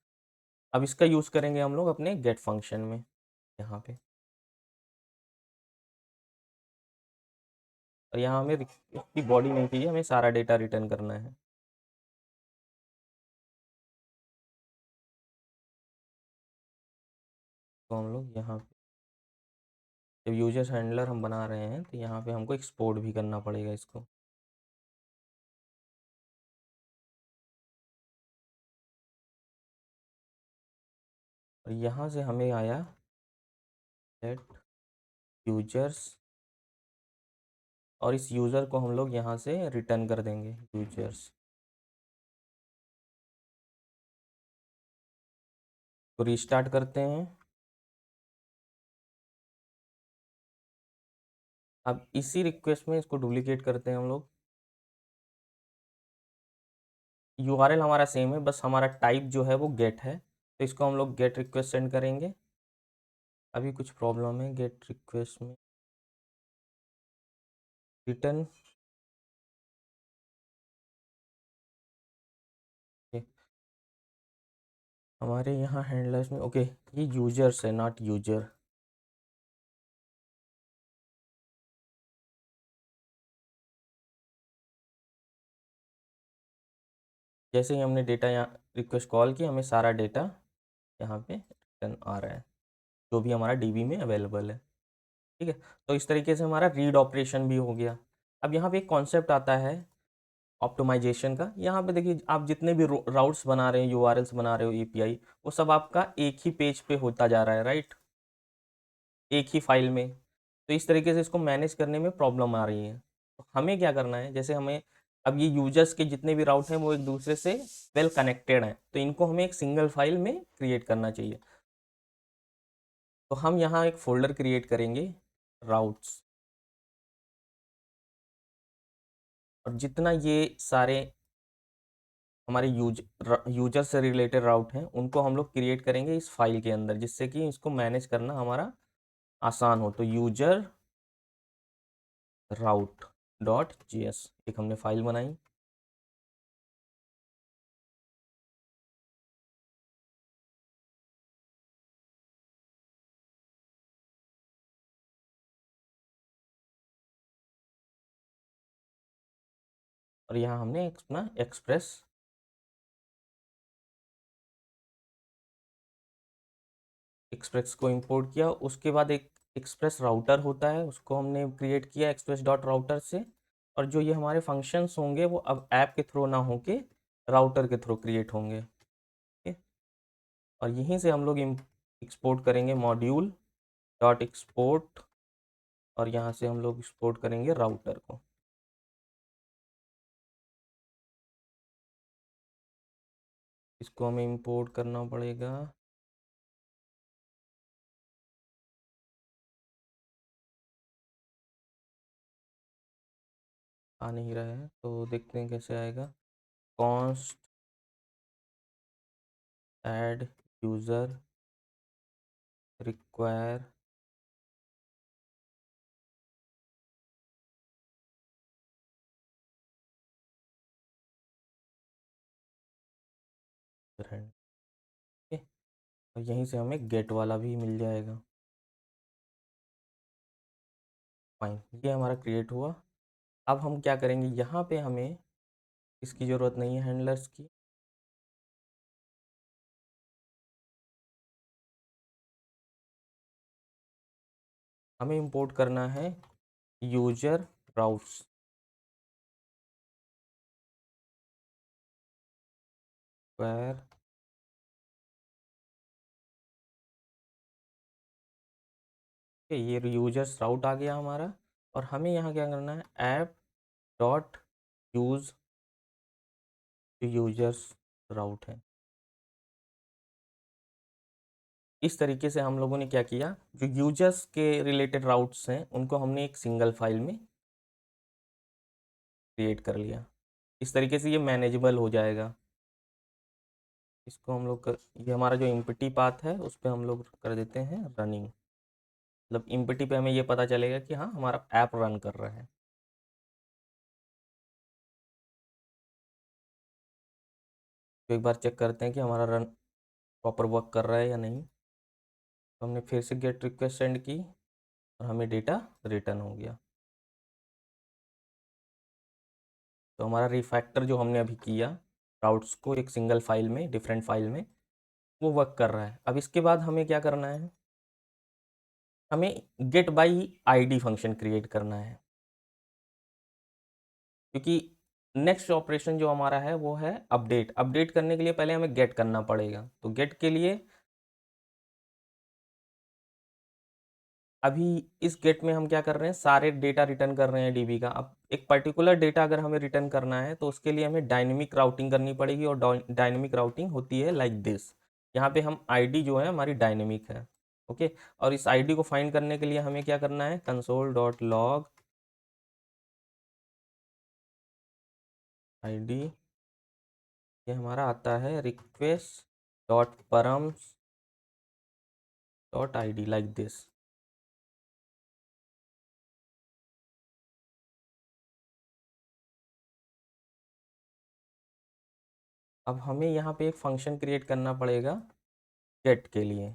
अब इसका यूज़ करेंगे हम लोग अपने गेट फंक्शन में यहाँ पे। और यहाँ हमें इसकी बॉडी नहीं चाहिए, हमें सारा डेटा रिटर्न करना है। तो हम लोग यहाँ पे जब यूजर्स हैंडलर हम बना रहे हैं तो यहाँ पे हमको एक्सपोर्ट भी करना पड़ेगा इसको। और यहाँ से हमें आया गेट यूजर्स और इस यूज़र को हम लोग यहाँ से रिटर्न कर देंगे यूजर्स। तो रिस्टार्ट करते हैं। अब इसी रिक्वेस्ट में इसको डुप्लीकेट करते हैं हम लोग। यूआरएल हमारा सेम है, बस हमारा टाइप जो है वो गेट है। तो इसको हम लोग गेट रिक्वेस्ट सेंड करेंगे। अभी कुछ प्रॉब्लम है गेट रिक्वेस्ट में, रिटर्न। हमारे यहाँ हैंडलर्स में ओके, ये यूजर्स है नॉट यूजर। जैसे ही हमने डेटा यहाँ रिक्वेस्ट कॉल की, हमें सारा डेटा यहाँ पे रिटर्न आ रहा है जो भी हमारा डीबी में अवेलेबल है। ठीक है, तो इस तरीके से हमारा रीड ऑपरेशन भी हो गया। अब यहाँ पे एक कॉन्सेप्ट आता है ऑप्टिमाइजेशन का। यहाँ पे देखिए, आप जितने भी राउट्स बना रहे हो, यूआरएल्स बना रहे हो, एपीआई, वो सब आपका एक ही पेज पे होता जा रहा है, राइट, एक ही फाइल में। तो इस तरीके से इसको मैनेज करने में प्रॉब्लम आ रही है। तो हमें क्या करना है, जैसे हमें अब ये यूजर्स के जितने भी राउट हैं वो एक दूसरे से वेल कनेक्टेड हैं, तो इनको हमें एक सिंगल फाइल में क्रिएट करना चाहिए। तो हम यहाँ एक फोल्डर क्रिएट करेंगे राउट्स, और जितना ये सारे हमारे यूजर से रिलेटेड राउट हैं उनको हम लोग क्रिएट करेंगे इस फाइल के अंदर, जिससे कि इसको मैनेज करना हमारा आसान हो। तो यूजर राउट डॉट जीएस एक हमने फाइल बनाई। और यहाँ हमने अपना एक्सप्रेस को इंपोर्ट किया। उसके बाद एक एक्सप्रेस राउटर होता है, उसको हमने क्रिएट किया एक्सप्रेस डॉट राउटर से। और जो ये हमारे फंक्शंस होंगे वो अब ऐप के थ्रू ना होके राउटर के थ्रू क्रिएट होंगे। ठीक है। और यहीं से हम लोग एक्सपोर्ट करेंगे मॉड्यूल डॉट एक्सपोर्ट, और यहाँ से हम लोग एक्सपोर्ट करेंगे राउटर को। इसको हमें इंपोर्ट करना पड़ेगा। आ नहीं रहा है तो देखते हैं कैसे आएगा। Const add user require friend. ठीक है। और यहीं से हमें गेट वाला भी मिल जाएगा। फाइन, ये हमारा क्रिएट हुआ। अब हम क्या करेंगे, यहाँ पे हमें इसकी ज़रूरत नहीं है हैंडलर्स की। हमें इंपोर्ट करना है यूजर राउट्स स्क्वायर। ये यूजर्स राउट आ गया हमारा। और हमें यहाँ क्या करना है, ऐप डॉट यूज जो यूजर्स राउट है। इस तरीके से हम लोगों ने क्या किया, जो यूजर्स के रिलेटेड राउट्स हैं उनको हमने एक सिंगल फाइल में क्रिएट कर लिया। इस तरीके से ये मैनेजेबल हो जाएगा। इसको हम लोग ये हमारा जो इम्पटी पाथ है उस पर हम लोग कर देते हैं रनिंग। मतलब इम्पटी पे हमें ये पता चलेगा कि हाँ हमारा ऐप रन कर रहा है। तो एक बार चेक करते हैं कि हमारा रन प्रॉपर वर्क कर रहा है या नहीं। तो हमने फिर से गेट रिक्वेस्ट सेंड की और हमें डेटा रिटर्न हो गया। तो हमारा रिफैक्टर जो हमने अभी किया राउट्स को एक सिंगल फाइल में, डिफरेंट फाइल में, वो वर्क कर रहा है। अब इसके बाद हमें क्या करना है, हमें get by ID function create करना है। क्योंकि नेक्स्ट ऑपरेशन जो हमारा है वो है अपडेट। अपडेट करने के लिए पहले हमें गेट करना पड़ेगा। तो गेट के लिए अभी इस गेट में हम क्या कर रहे हैं, सारे डेटा रिटर्न कर रहे हैं डीबी का। अब एक पर्टिकुलर डेटा अगर हमें रिटर्न करना है तो उसके लिए हमें डायनेमिक राउटिंग करनी पड़ेगी। और डायनेमिक राउटिंग होती है लाइक दिस। यहाँ पे हम आईडी जो है हमारी डायनेमिक है। ओके। और इस आईडी को फाइंड करने के लिए हमें क्या करना है, कंसोल डॉट लॉग आईडी। ये हमारा आता है request dot params dot ID like this. अब हमें यहाँ पे एक फंक्शन क्रिएट करना पड़ेगा गेट के लिए,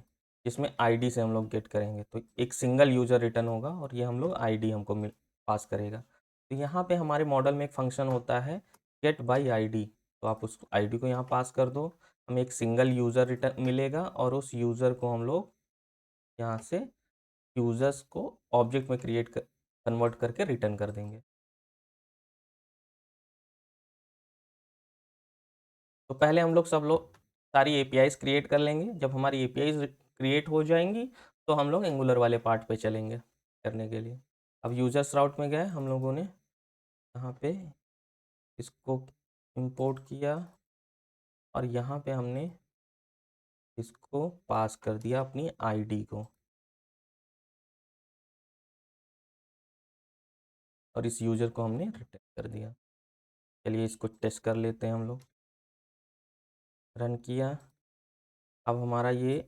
जिसमें आईडी से हम लोग गेट करेंगे। तो एक सिंगल यूज़र रिटर्न होगा और ये हम लोग आईडी हमको मिल पास करेगा। तो यहाँ पे हमारे मॉडल में एक फंक्शन होता है गेट बाई आईडी। तो आप उस आईडी को यहाँ पास कर दो, हमें एक सिंगल यूज़र रिटर्न मिलेगा और उस यूज़र को हम लोग यहाँ से यूज़र्स को ऑब्जेक्ट में कन्वर्ट करके रिटर्न कर देंगे। तो पहले हम लोग सारी एपीआईज क्रिएट कर लेंगे। जब हमारी एपीआईज क्रिएट हो जाएंगी तो हम लोग एंगुलर वाले पार्ट पे चलेंगे करने के लिए। अब यूजर्स राउट में गए हम लोगों ने, यहाँ पे इसको इंपोर्ट किया और यहाँ पे हमने इसको पास कर दिया अपनी आईडी को। और इस यूज़र को हमने रिटर्न कर दिया। चलिए इसको टेस्ट कर लेते हैं हम लोग। रन किया। अब हमारा ये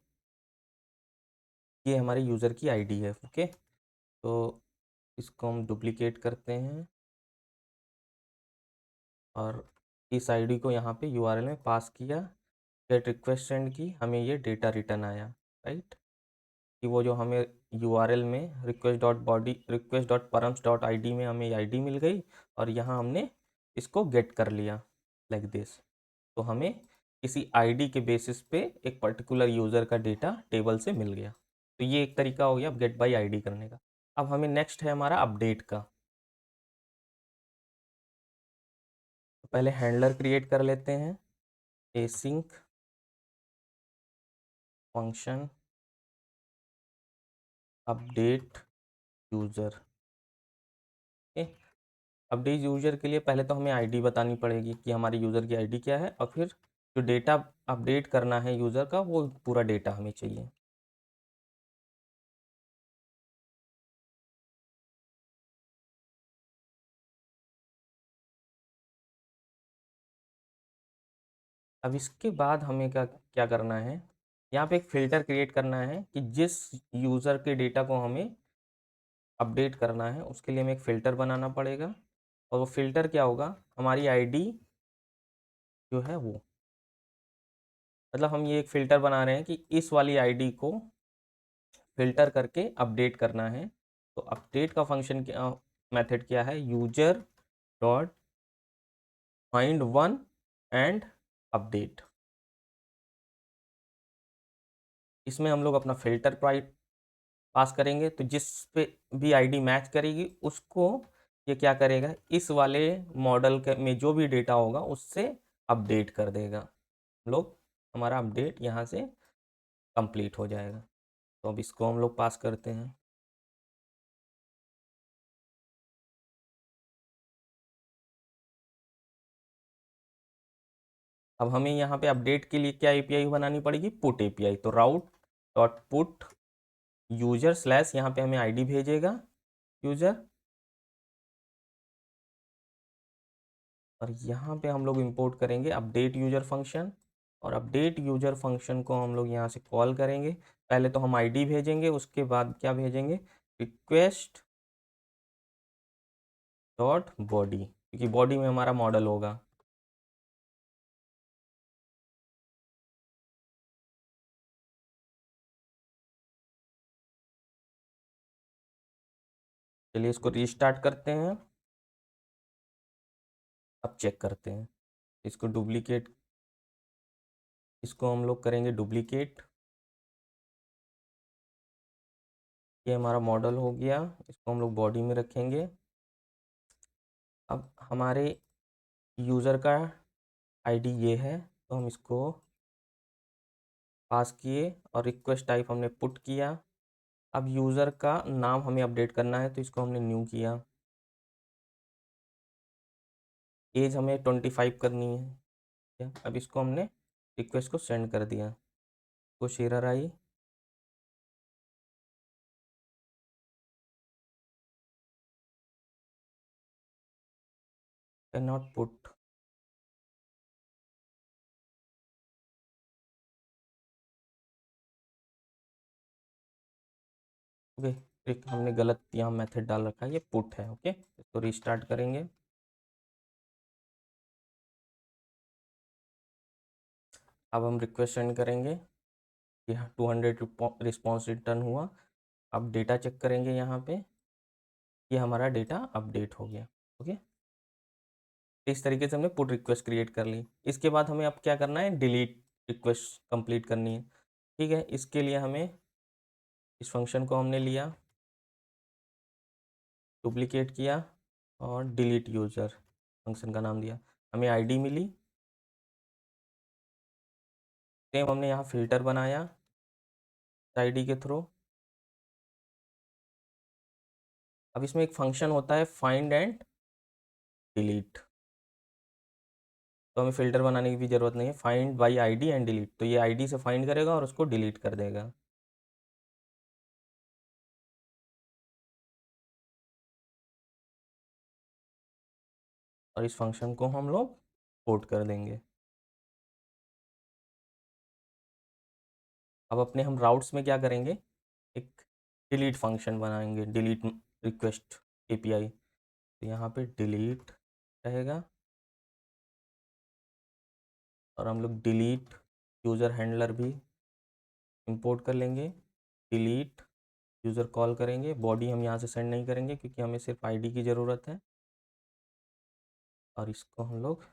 हमारे यूज़र की आईडी है। ओके, तो इसको हम डुप्लीकेट करते हैं और इस आईडी को यहाँ पे यूआरएल में पास किया, गेट रिक्वेस्ट सेंड की, हमें ये डेटा रिटर्न आया, राइट, कि वो जो हमें यूआरएल में request.params.id में हमें आईडी मिल गई और यहाँ हमने इसको गेट कर लिया लाइक दिस। तो हमें किसी आईडी के बेसिस पे एक पर्टिकुलर यूज़र का डेटा टेबल से मिल गया। तो ये एक तरीका हो गया गेट बाई आईडी करने का। अब हमें नेक्स्ट है हमारा अपडेट का। तो पहले हैंडलर क्रिएट कर लेते हैं, async function update user. Update user के लिए पहले तो हमें आईडी बतानी पड़ेगी कि हमारे यूज़र की आईडी क्या है, और फिर जो डेटा अपडेट करना है यूज़र का वो पूरा डेटा हमें चाहिए। अब इसके बाद हमें क्या क्या करना है, यहाँ पे एक फ़िल्टर क्रिएट करना है कि जिस यूज़र के डेटा को हमें अपडेट करना है उसके लिए हमें एक फ़िल्टर बनाना पड़ेगा। और वो फ़िल्टर क्या होगा, हमारी आईडी जो है वो, मतलब हम ये एक फ़िल्टर बना रहे हैं कि इस वाली आईडी को फ़िल्टर करके अपडेट करना है। तो अपडेट का फंक्शन क्या, मेथड क्या है, user dot find one and update. इसमें हम लोग अपना फ़िल्टर पास करेंगे, तो जिस पे भी आईडी मैच करेगी उसको ये क्या करेगा, इस वाले मॉडल के में जो भी डेटा होगा उससे अपडेट कर देगा। हम लोग हमारा अपडेट यहाँ से कंप्लीट हो जाएगा। तो अब इसको हम लोग पास करते हैं। अब हमें यहाँ पे अपडेट के लिए क्या एपीआई बनानी पड़ेगी, पुट एपीआई। तो राउट डॉट पुट यूजर स्लैश, यहाँ पे हमें आईडी भेजेगा यूजर, और यहाँ पे हम लोग इंपोर्ट करेंगे अपडेट यूजर फंक्शन। और अपडेट यूजर फंक्शन को हम लोग यहाँ से कॉल करेंगे। पहले तो हम आईडी भेजेंगे, उसके बाद क्या भेजेंगे, रिक्वेस्ट डॉट बॉडी, क्योंकि बॉडी में हमारा मॉडल होगा। चलिए इसको रीस्टार्ट करते हैं। अब चेक करते हैं, इसको डुप्लीकेट, इसको हम लोग करेंगे डुप्लीकेट। ये हमारा मॉडल हो गया, इसको हम लोग बॉडी में रखेंगे। अब हमारे यूज़र का आईडी ये है, तो हम इसको पास किए और रिक्वेस्ट टाइप हमने पुट किया। अब यूज़र का नाम हमें अपडेट करना है, तो इसको हमने न्यू किया। एज हमें 25 करनी है, ठीक है? अब इसको हमने रिक्वेस्ट को सेंड कर दिया, कुछ error I, can not put. Okay, एक हमने गलत यहाँ मेथड डाल रखा है, ये पुट है। ओके, इसको रिस्टार्ट करेंगे। अब हम रिक्वेस्ट सेंड करेंगे, यहाँ 200 रिस्पॉन्स रिटर्न हुआ। अब डेटा चेक करेंगे, यहाँ पे ये हमारा डेटा अपडेट हो गया। ओके, इस तरीके से हमने पुट रिक्वेस्ट क्रिएट कर ली। इसके बाद हमें अब क्या करना है, डिलीट रिक्वेस्ट कंप्लीट करनी है। ठीक है, इसके लिए हमें इस फंक्शन को हमने लिया, डुप्लीकेट किया और डिलीट यूज़र फंक्शन का नाम दिया, हमें आईडी मिली। सेम हमने यहाँ फ़िल्टर बनाया आईडी के थ्रू। अब इसमें एक फंक्शन होता है फाइंड एंड डिलीट, तो हमें फ़िल्टर बनाने की भी ज़रूरत नहीं है, find by ID and delete. तो ये आईडी से फाइंड करेगा और उसको डिलीट कर देगा। और इस फंक्शन को हम लोग कोड कर देंगे। अब अपने हम राउट्स में क्या करेंगे, एक डिलीट फंक्शन बनाएंगे, डिलीट रिक्वेस्ट एपीआई। तो यहाँ पे डिलीट रहेगा और हम लोग डिलीट यूज़र हैंडलर भी इंपोर्ट कर लेंगे। डिलीट यूज़र कॉल करेंगे, बॉडी हम यहाँ से सेंड नहीं करेंगे क्योंकि हमें सिर्फ आईडी की ज़रूरत है। और इसको हम लोग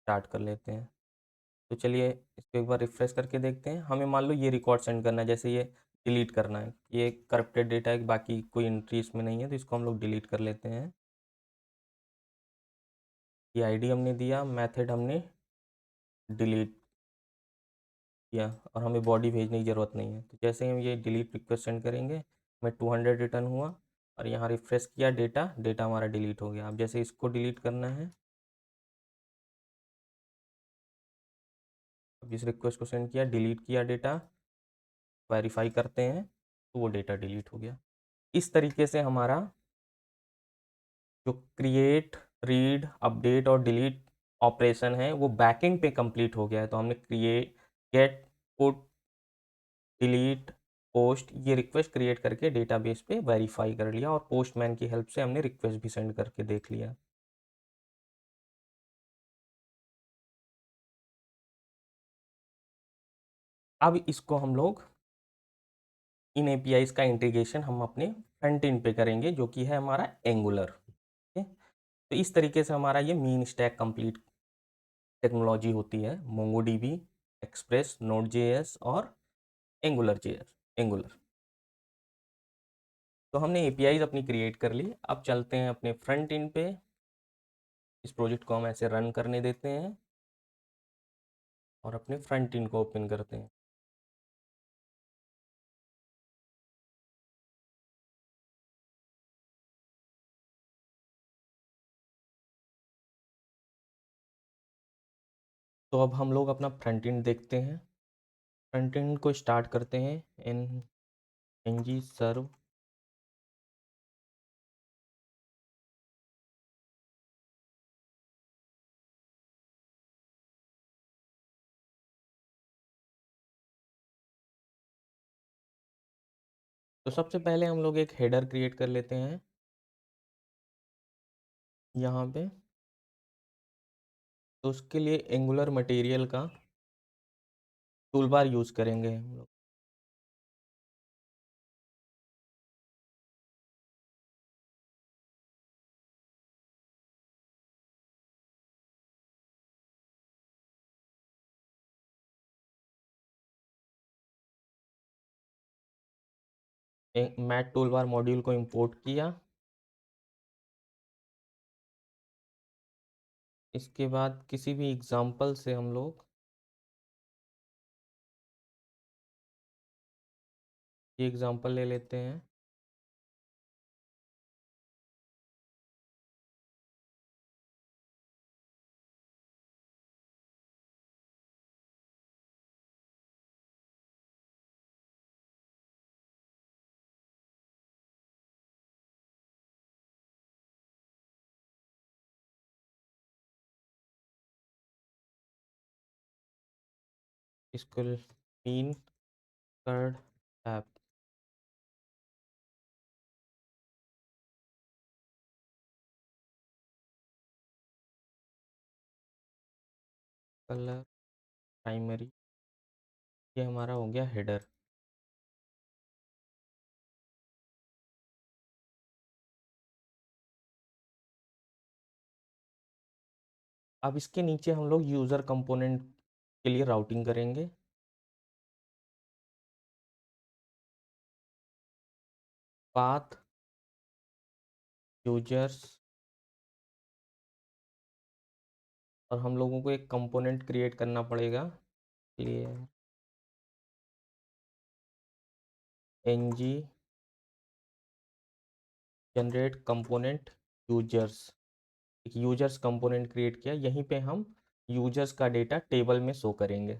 स्टार्ट कर लेते हैं। तो चलिए इसको एक बार रिफ्रेश करके देखते हैं। हमें मान लो ये रिकॉर्ड सेंड करना है, जैसे ये डिलीट करना है, ये करप्टेड डेटा है, बाकी कोई एंट्री इसमें नहीं है, तो इसको हम लोग डिलीट कर लेते हैं। ये आईडी हमने दिया, मेथड हमने डिलीट किया और हमें बॉडी भेजने की ज़रूरत नहीं है। तो जैसे ही हम ये डिलीट रिक्वेस्ट सेंड करेंगे, हमें 200 रिटर्न हुआ और यहाँ रिफ्रेश किया, डेटा डेटा हमारा डिलीट हो गया। अब जैसे इसको डिलीट करना है, अब इस रिक्वेस्ट को सेंड किया, डिलीट किया डेटा, वेरीफाई करते हैं तो वो डेटा डिलीट हो गया। इस तरीके से हमारा जो क्रिएट, रीड, अपडेट और डिलीट ऑपरेशन है वो बैकएंड पे कंप्लीट हो गया है। तो हमने create, get, put, delete, post ये रिक्वेस्ट क्रिएट करके डेटाबेस पे वेरीफाई कर लिया और पोस्टमैन की हेल्प से हमने रिक्वेस्ट भी सेंड करके देख लिया। अब इसको हम लोग इन एपीआईज का इंटीग्रेशन हम अपने फ्रंट एंड पे करेंगे जो कि है हमारा एंगुलर। तो इस तरीके से हमारा ये मीन स्टैक कंप्लीट टेक्नोलॉजी होती है, मोंगोडीबी, एक्सप्रेस, नोड जेएस और एंगुलर जेएस, एंगुलर। तो हमने एपीआईज अपनी क्रिएट कर ली। अब चलते हैं अपने फ्रंट एंड पे। इस प्रोजेक्ट को हम ऐसे रन करने देते हैं और अपने फ्रंट एंड को ओपन करते हैं। तो अब हम लोग अपना फ्रंट एंड देखते हैं। फ्रंट एंड को स्टार्ट करते हैं एन जी सर्व। तो सबसे पहले हम लोग एक हेडर क्रिएट कर लेते हैं यहाँ पे। तो उसके लिए एंगुलर मटेरियल का टूल बार यूज़ करेंगे हम लोग। मैट टूल बार मॉड्यूल को इंपोर्ट किया। इसके बाद किसी भी एग्जाम्पल से हम लोग ये एग्जाम्पल ले लेते हैं। इसको mean card app colour primary, ये हमारा हो गया हेडर। अब इसके नीचे हम लोग यूज़र कंपोनेंट के लिए राउटिंग करेंगे। पाथ, यूजर्स, और हम लोगों को एक कंपोनेंट क्रिएट करना पड़ेगा। Clear N G generate component users, एक यूजर्स कंपोनेंट क्रिएट किया। यहीं पे हम यूजर्स का डेटा टेबल में शो करेंगे।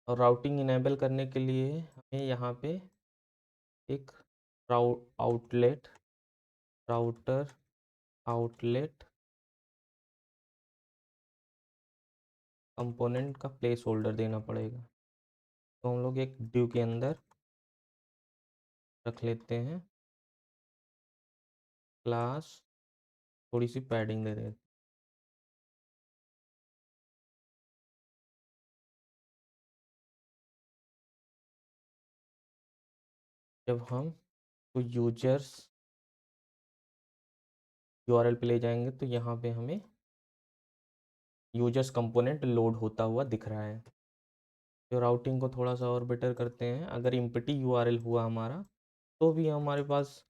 और राउटिंग इनेबल करने के लिए हमें यहाँ पे एक आउटलेट राउटर आउटलेट कंपोनेंट का प्लेस होल्डर देना पड़ेगा। तो हम लोग एक ड्यू के अंदर रख लेते हैं क्लास, थोड़ी सी पैडिंग दे देते। जब हम तो यूजर्स यूआरएल पे ले जाएंगे तो यहाँ पे हमें यूजर्स कंपोनेंट लोड होता हुआ दिख रहा है। तो राउटिंग को थोड़ा सा और बेटर करते हैं। अगर इम्पटी यूआरएल हुआ हमारा तो भी हमारे पास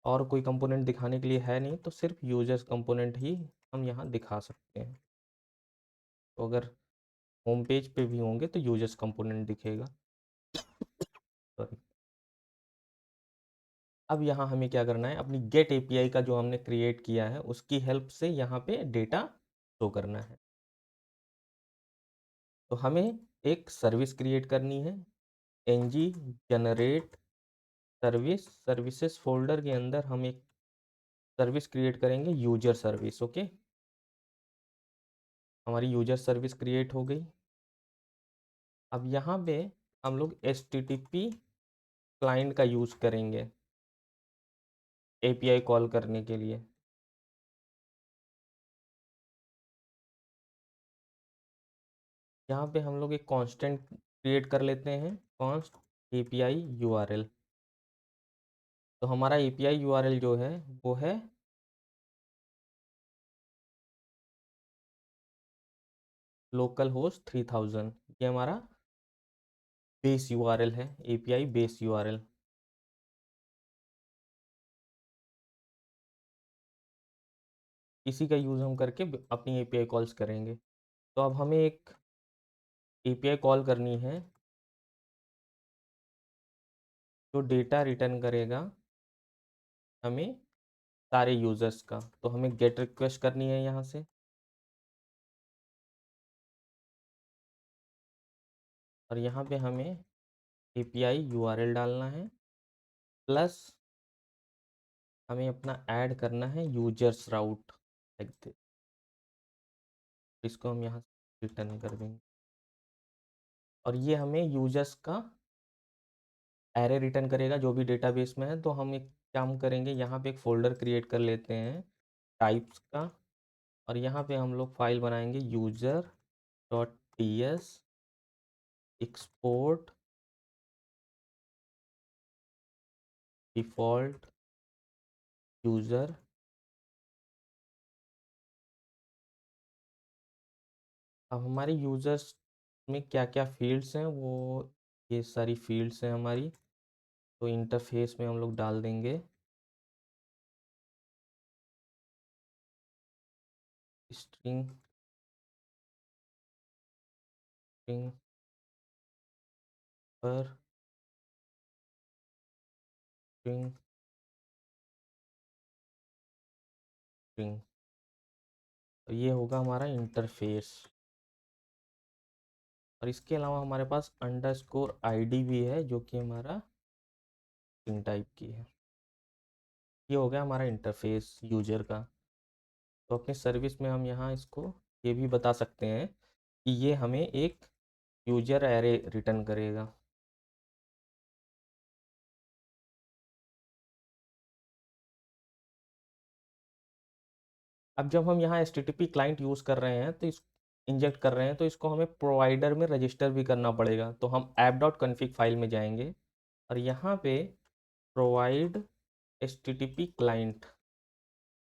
और कोई कंपोनेंट दिखाने के लिए है नहीं, तो सिर्फ यूजर्स कंपोनेंट ही हम यहाँ दिखा सकते हैं। तो अगर होम पेज पे भी होंगे तो यूजर्स कंपोनेंट दिखेगा। सॉरी। अब यहाँ हमें क्या करना है, अपनी गेट एपीआई का जो हमने क्रिएट किया है उसकी हेल्प से यहाँ पे डेटा शो करना है। तो हमें एक सर्विस क्रिएट करनी है, ng जनरेट सर्विसेज फोल्डर के अंदर हम एक सर्विस क्रिएट करेंगे, यूजर सर्विस। ओके, हमारी यूजर सर्विस क्रिएट हो गई। अब यहाँ पे हम लोग HTTP क्लाइंट का यूज़ करेंगे एपीआई कॉल करने के लिए। यहाँ पे हम लोग एक कांस्टेंट क्रिएट कर लेते हैं, कॉन्स्ट एपीआई यूआरएल। तो हमारा एपीआई यूआरएल जो है वो है लोकल होस्ट 3000। ये हमारा बेस यूआरएल है, एपीआई बेस यूआरएल। इसी का यूज़ हम करके अपनी एपीआई कॉल्स करेंगे। तो अब हमें एक एपीआई कॉल करनी है जो डेटा रिटर्न करेगा हमें सारे यूज़र्स का। तो हमें गेट रिक्वेस्ट करनी है यहाँ से, और यहाँ पे हमें एपीआई यूआरएल डालना है, प्लस हमें अपना ऐड करना है यूजर्स राउट लाइक दिस। इसको हम यहाँ से रिटर्न कर देंगे और ये हमें यूजर्स का एरे रिटर्न करेगा जो भी डेटाबेस में है। तो हम एक काम करेंगे, यहाँ पे एक फ़ोल्डर क्रिएट कर लेते हैं टाइप्स का, और यहाँ पे हम लोग फाइल बनाएंगे user dot T S export default user. अब हमारे यूज़र्स में क्या क्या फील्ड्स हैं, वो ये सारी फील्ड्स हैं हमारी। तो इंटरफेस में हम लोग डाल देंगे स्ट्रिंग स्ट्रिंग पर स्ट्रिंग स्ट्रिंग। तो ये होगा हमारा इंटरफेस। और इसके अलावा हमारे पास अंडरस्कोर आईडी भी है जो कि हमारा स्ट्रिंग टाइप की है। ये हो गया हमारा इंटरफेस यूजर का। तो अपने सर्विस में हम यहाँ इसको ये भी बता सकते हैं कि ये हमें एक यूजर एरे रिटर्न करेगा। अब जब हम यहाँ HTTP क्लाइंट यूज़ कर रहे हैं तो इस इंजेक्ट कर रहे हैं, तो इसको हमें प्रोवाइडर में रजिस्टर भी करना पड़ेगा। तो हम app.config फाइल में जाएंगे और यहाँ पे प्रोवाइड HTTP क्लाइंट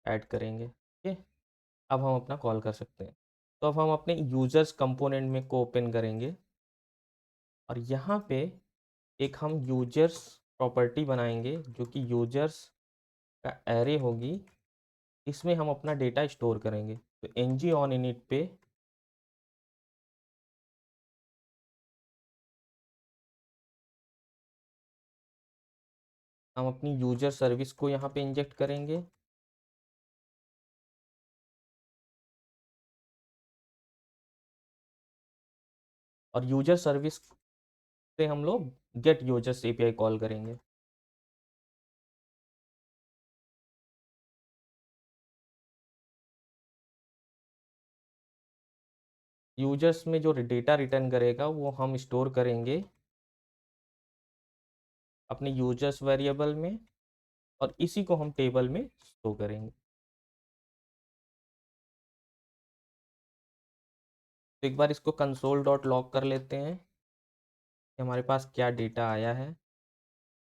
ऐड करेंगे। ठीक है, अब हम अपना कॉल कर सकते हैं। तो अब हम अपने यूजर्स कंपोनेंट में को ओपन करेंगे और यहाँ पे एक हम यूजर्स प्रॉपर्टी बनाएंगे जो कि यूजर्स का एरे होगी। इसमें हम अपना डेटा स्टोर करेंगे। तो ng on init पे हम अपनी यूजर सर्विस को यहाँ पे इंजेक्ट करेंगे और यूजर सर्विस से हम लोग गेट यूजर्स एपीआई कॉल करेंगे। यूजर्स में जो डेटा रिटर्न करेगा वो हम स्टोर करेंगे अपने यूजर्स वेरिएबल में, और इसी को हम टेबल में स्टोर करेंगे। तो एक बार इसको कंसोल डॉट लॉग कर लेते हैं कि हमारे पास क्या डेटा आया है,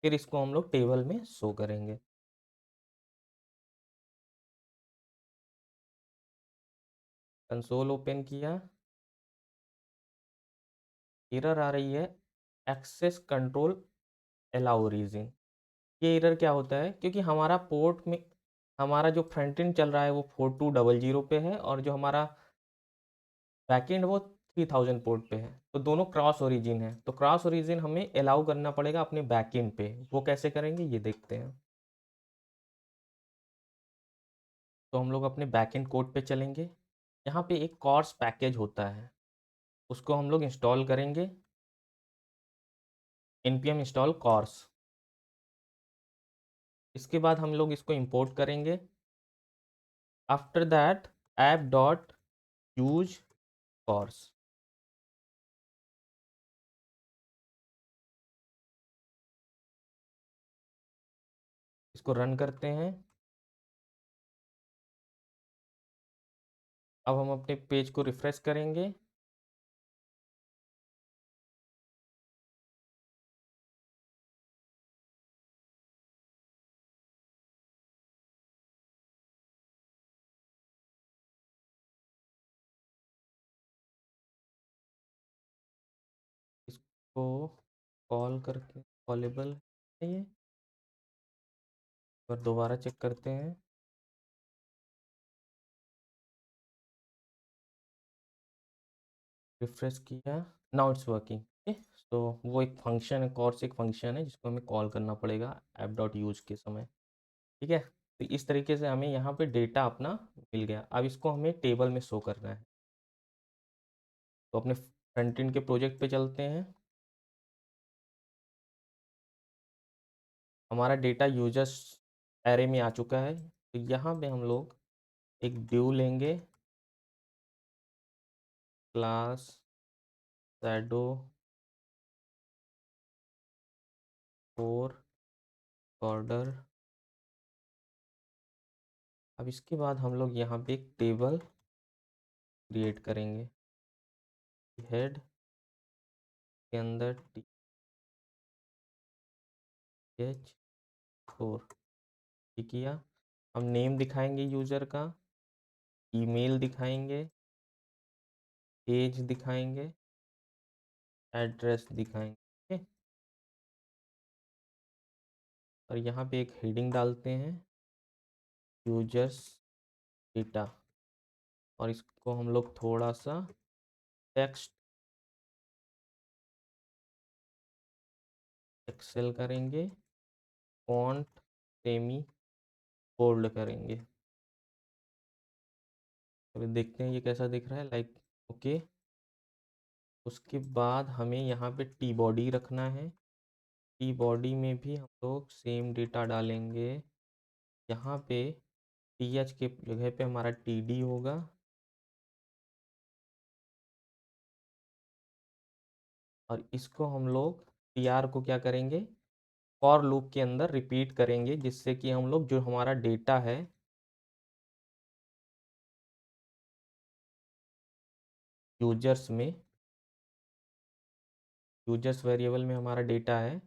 फिर इसको हम लोग टेबल में शो करेंगे। कंसोल ओपन किया, एरर आ रही है एक्सेस कंट्रोल अलाउ रीजन। ये एरर क्या होता है, क्योंकि हमारा पोर्ट में हमारा जो फ्रंट एंड चल रहा है वो 4200 पे है, और जो हमारा बैकएंड वो 3000 पोर्ट पे है, तो दोनों क्रॉस ओरिजिन है। तो क्रॉस ओरिजिन हमें अलाउ करना पड़ेगा अपने बैकएंड पे। वो कैसे करेंगे ये देखते हैं। तो हम लोग अपने बैकएंड कोड पे चलेंगे। यहाँ पे एक कॉर्स पैकेज होता है, उसको हम लोग इंस्टॉल करेंगे। npm install cors. इसके बाद हम लोग इसको इंपोर्ट करेंगे। After that app dot use cors. इसको रन करते हैं। अब हम अपने पेज को रिफ्रेश करेंगे। इसको कॉल करके कॉलेबल है ये, और दोबारा चेक करते हैं। रिफ्रेश किया, नाउ इट्स वर्किंग। तो वो एक फंक्शन है, कॉर्स एक फंक्शन है जिसको हमें कॉल करना पड़ेगा ऐप डॉट यूज के समय। ठीक है, तो इस तरीके से हमें यहाँ पे डेटा अपना मिल गया। अब इसको हमें टेबल में शो करना है। तो अपने फ्रंट एंड के प्रोजेक्ट पे चलते हैं। हमारा डेटा यूजर्स एरे में आ चुका है, तो यहाँ पे हम लोग एक ड्यू लेंगे, क्लास शैडो 4 बॉर्डर। अब इसके बाद हम लोग यहाँ पे एक टेबल क्रिएट करेंगे। हेड के अंदर th4 किया। हम नेम दिखाएंगे यूज़र का, ईमेल दिखाएंगे, एज दिखाएंगे, एड्रेस दिखाएंगे। ठीक है? और यहाँ पे एक हेडिंग डालते हैं, यूजर्स डेटा, और इसको हम लोग थोड़ा सा टेक्स्ट एक्सेल करेंगे, फॉन्ट सेमी बोल्ड करेंगे। अभी देखते हैं ये कैसा दिख रहा है, लाइक ओके। उसके बाद हमें यहाँ पे टी बॉडी रखना है। टी बॉडी में भी हम लोग सेम डेटा डालेंगे। यहाँ पे टी एच के जगह पे हमारा टी डी होगा, और इसको हम लोग टी आर को क्या करेंगे, फॉर लूप के अंदर रिपीट करेंगे, जिससे कि हम लोग जो हमारा डेटा है यूजर्स में, यूजर्स वेरिएबल में हमारा डेटा है,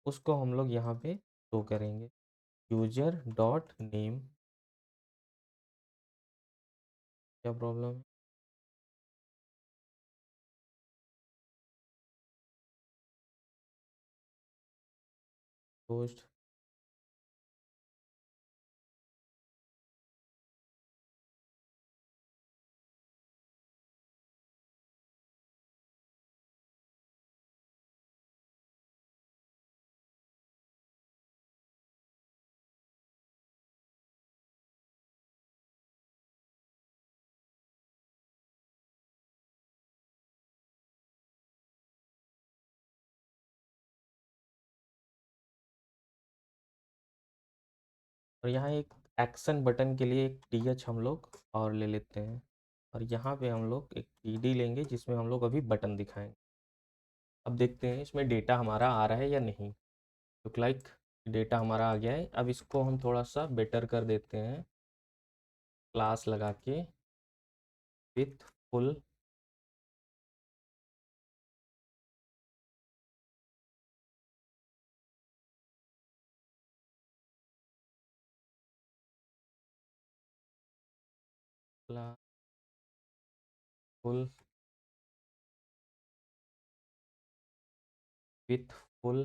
उसको हम लोग यहाँ पे शो करेंगे। User dot name. क्या प्रॉब्लम है? पोस्ट और यहाँ एक एक्शन बटन के लिए एक TH हम लोग और ले लेते हैं, और यहाँ पे हम लोग एक PD लेंगे जिसमें हम लोग अभी बटन दिखाएंगे। अब देखते हैं इसमें डेटा हमारा आ रहा है या नहीं। तो लाइक डेटा हमारा आ गया है। अब इसको हम थोड़ा सा बेटर कर देते हैं, क्लास लगा के with full full with full.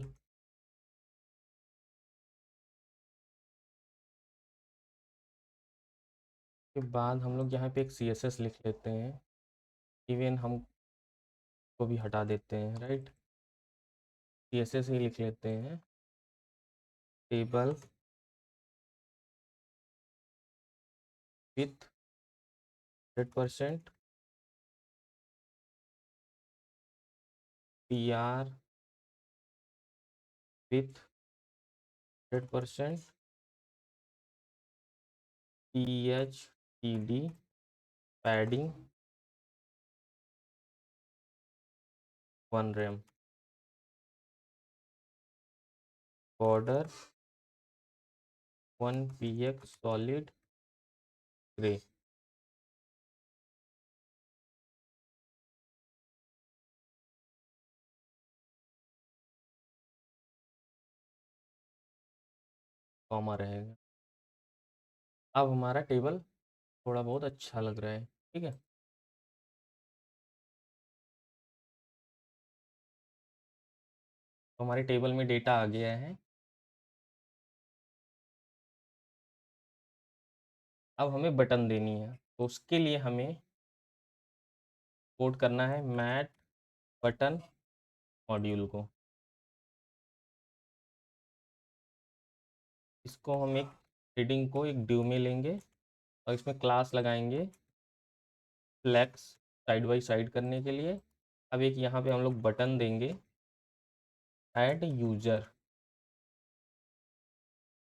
के बाद हम लोग यहाँ पे एक CSS लिख लेते हैं, इवन हम को भी हटा देते हैं, राइट। CSS ही लिख लेते हैं, table with 100% PR with 100% THTD padding 1 rem, border 1px solid grey. Comma रहेगा। अब हमारा टेबल थोड़ा बहुत अच्छा लग रहा है, ठीक है। तो हमारे टेबल में डेटा आ गया है। अब हमें बटन देनी है, तो उसके लिए हमें कोड करना है मैट बटन मॉड्यूल को। इसको हम एक हेडिंग को एक ड्यू में लेंगे और इसमें क्लास लगाएंगे फ्लेक्स साइड बाई साइड करने के लिए। अब एक यहाँ पे हम लोग बटन देंगे add user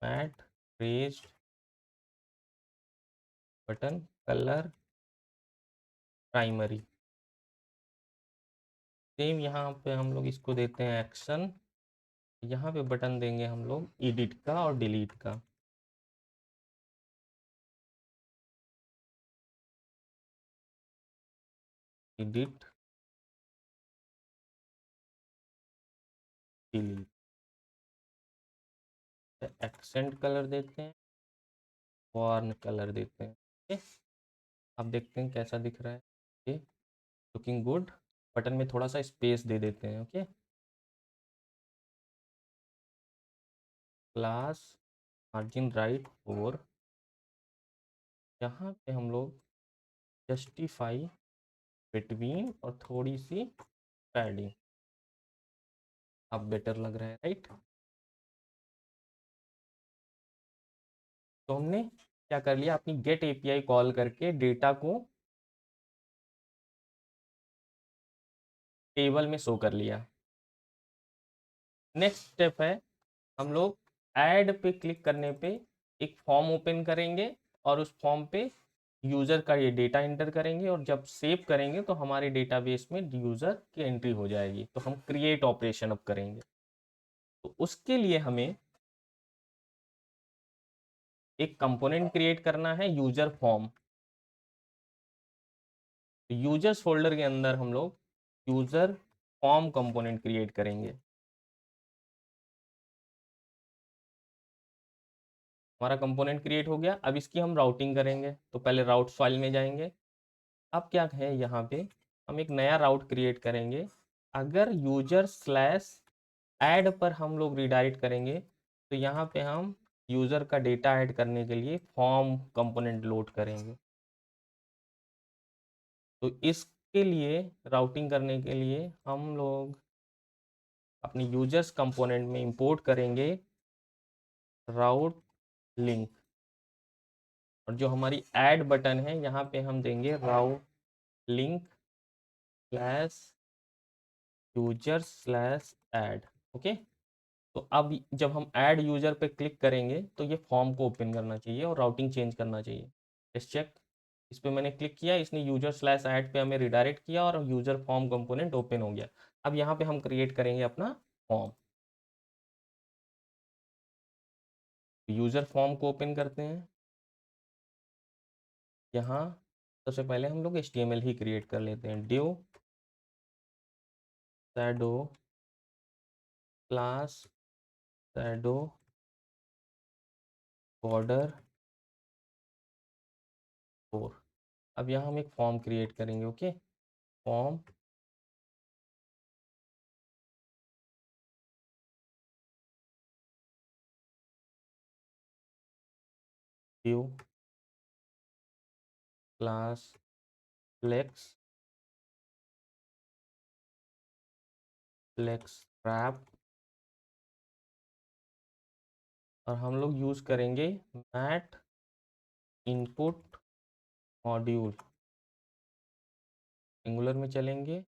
mat raised button colour primary. Same यहाँ पे हम लोग इसको देते हैं एक्शन। यहाँ पे बटन देंगे हम लोग एडिट का और डिलीट का। Edit delete. एक्सेंट कलर देते हैं, वॉर्न कलर देते हैं, ओके। अब देखते हैं कैसा दिख रहा है ये। Looking good. बटन में थोड़ा सा स्पेस दे देते हैं, ओके। Class margin right 4। यहाँ पे हम लोग जस्टिफाई बिटवीन और थोड़ी सी पैडिंग। अब बेटर लग रहा है, राइट। तो हमने क्या कर लिया, अपनी गेट API कॉल करके डेटा को टेबल में शो कर लिया। नेक्स्ट स्टेप है, हम लोग ऐड पे क्लिक करने पे एक फॉर्म ओपन करेंगे और उस फॉर्म पे यूज़र का ये डेटा इंटर करेंगे, और जब सेव करेंगे तो हमारे डेटाबेस में यूज़र की एंट्री हो जाएगी। तो हम क्रिएट ऑपरेशन अब करेंगे। तो उसके लिए हमें एक कंपोनेंट क्रिएट करना है यूज़र फॉर्म। यूजर्स फोल्डर के अंदर हम लोग यूज़र फॉर्म कंपोनेंट क्रिएट करेंगे। हमारा कंपोनेंट क्रिएट हो गया। अब इसकी हम राउटिंग करेंगे, तो पहले राउट्स फाइल में जाएंगे। अब क्या है, यहाँ पे हम एक नया राउट क्रिएट करेंगे। अगर यूजर स्लैश ऐड पर हम लोग रिडायरेक्ट करेंगे, तो यहाँ पे हम यूज़र का डेटा ऐड करने के लिए फॉर्म कंपोनेंट लोड करेंगे। तो इसके लिए राउटिंग करने के लिए हम लोग अपने यूजर्स कंपोनेंट में इंपोर्ट करेंगे राउट लिंक, और जो हमारी ऐड बटन है यहाँ पे हम देंगे route link slash user slash add, okay. तो अब जब हम ऐड यूज़र पे क्लिक करेंगे तो ये फॉर्म को ओपन करना चाहिए और राउटिंग चेंज करना चाहिए। Let's check. इस पे मैंने क्लिक किया, इसने यूज़र स्लैश ऐड पे हमें रिडायरेक्ट किया और यूज़र फॉर्म कंपोनेंट ओपन हो गया। अब यहाँ पे हम क्रिएट करेंगे अपना फॉर्म। यूज़र फॉर्म को ओपन करते हैं। यहाँ सबसे पहले हम लोग HTML ही क्रिएट कर लेते हैं। div shadow class shadow border 4। अब यहाँ हम एक फॉर्म क्रिएट करेंगे। Okay, form div class flex wrap और हम लोग यूज़ करेंगे मैट इनपुट मॉड्यूल। सिंगुलर में चलेंगे,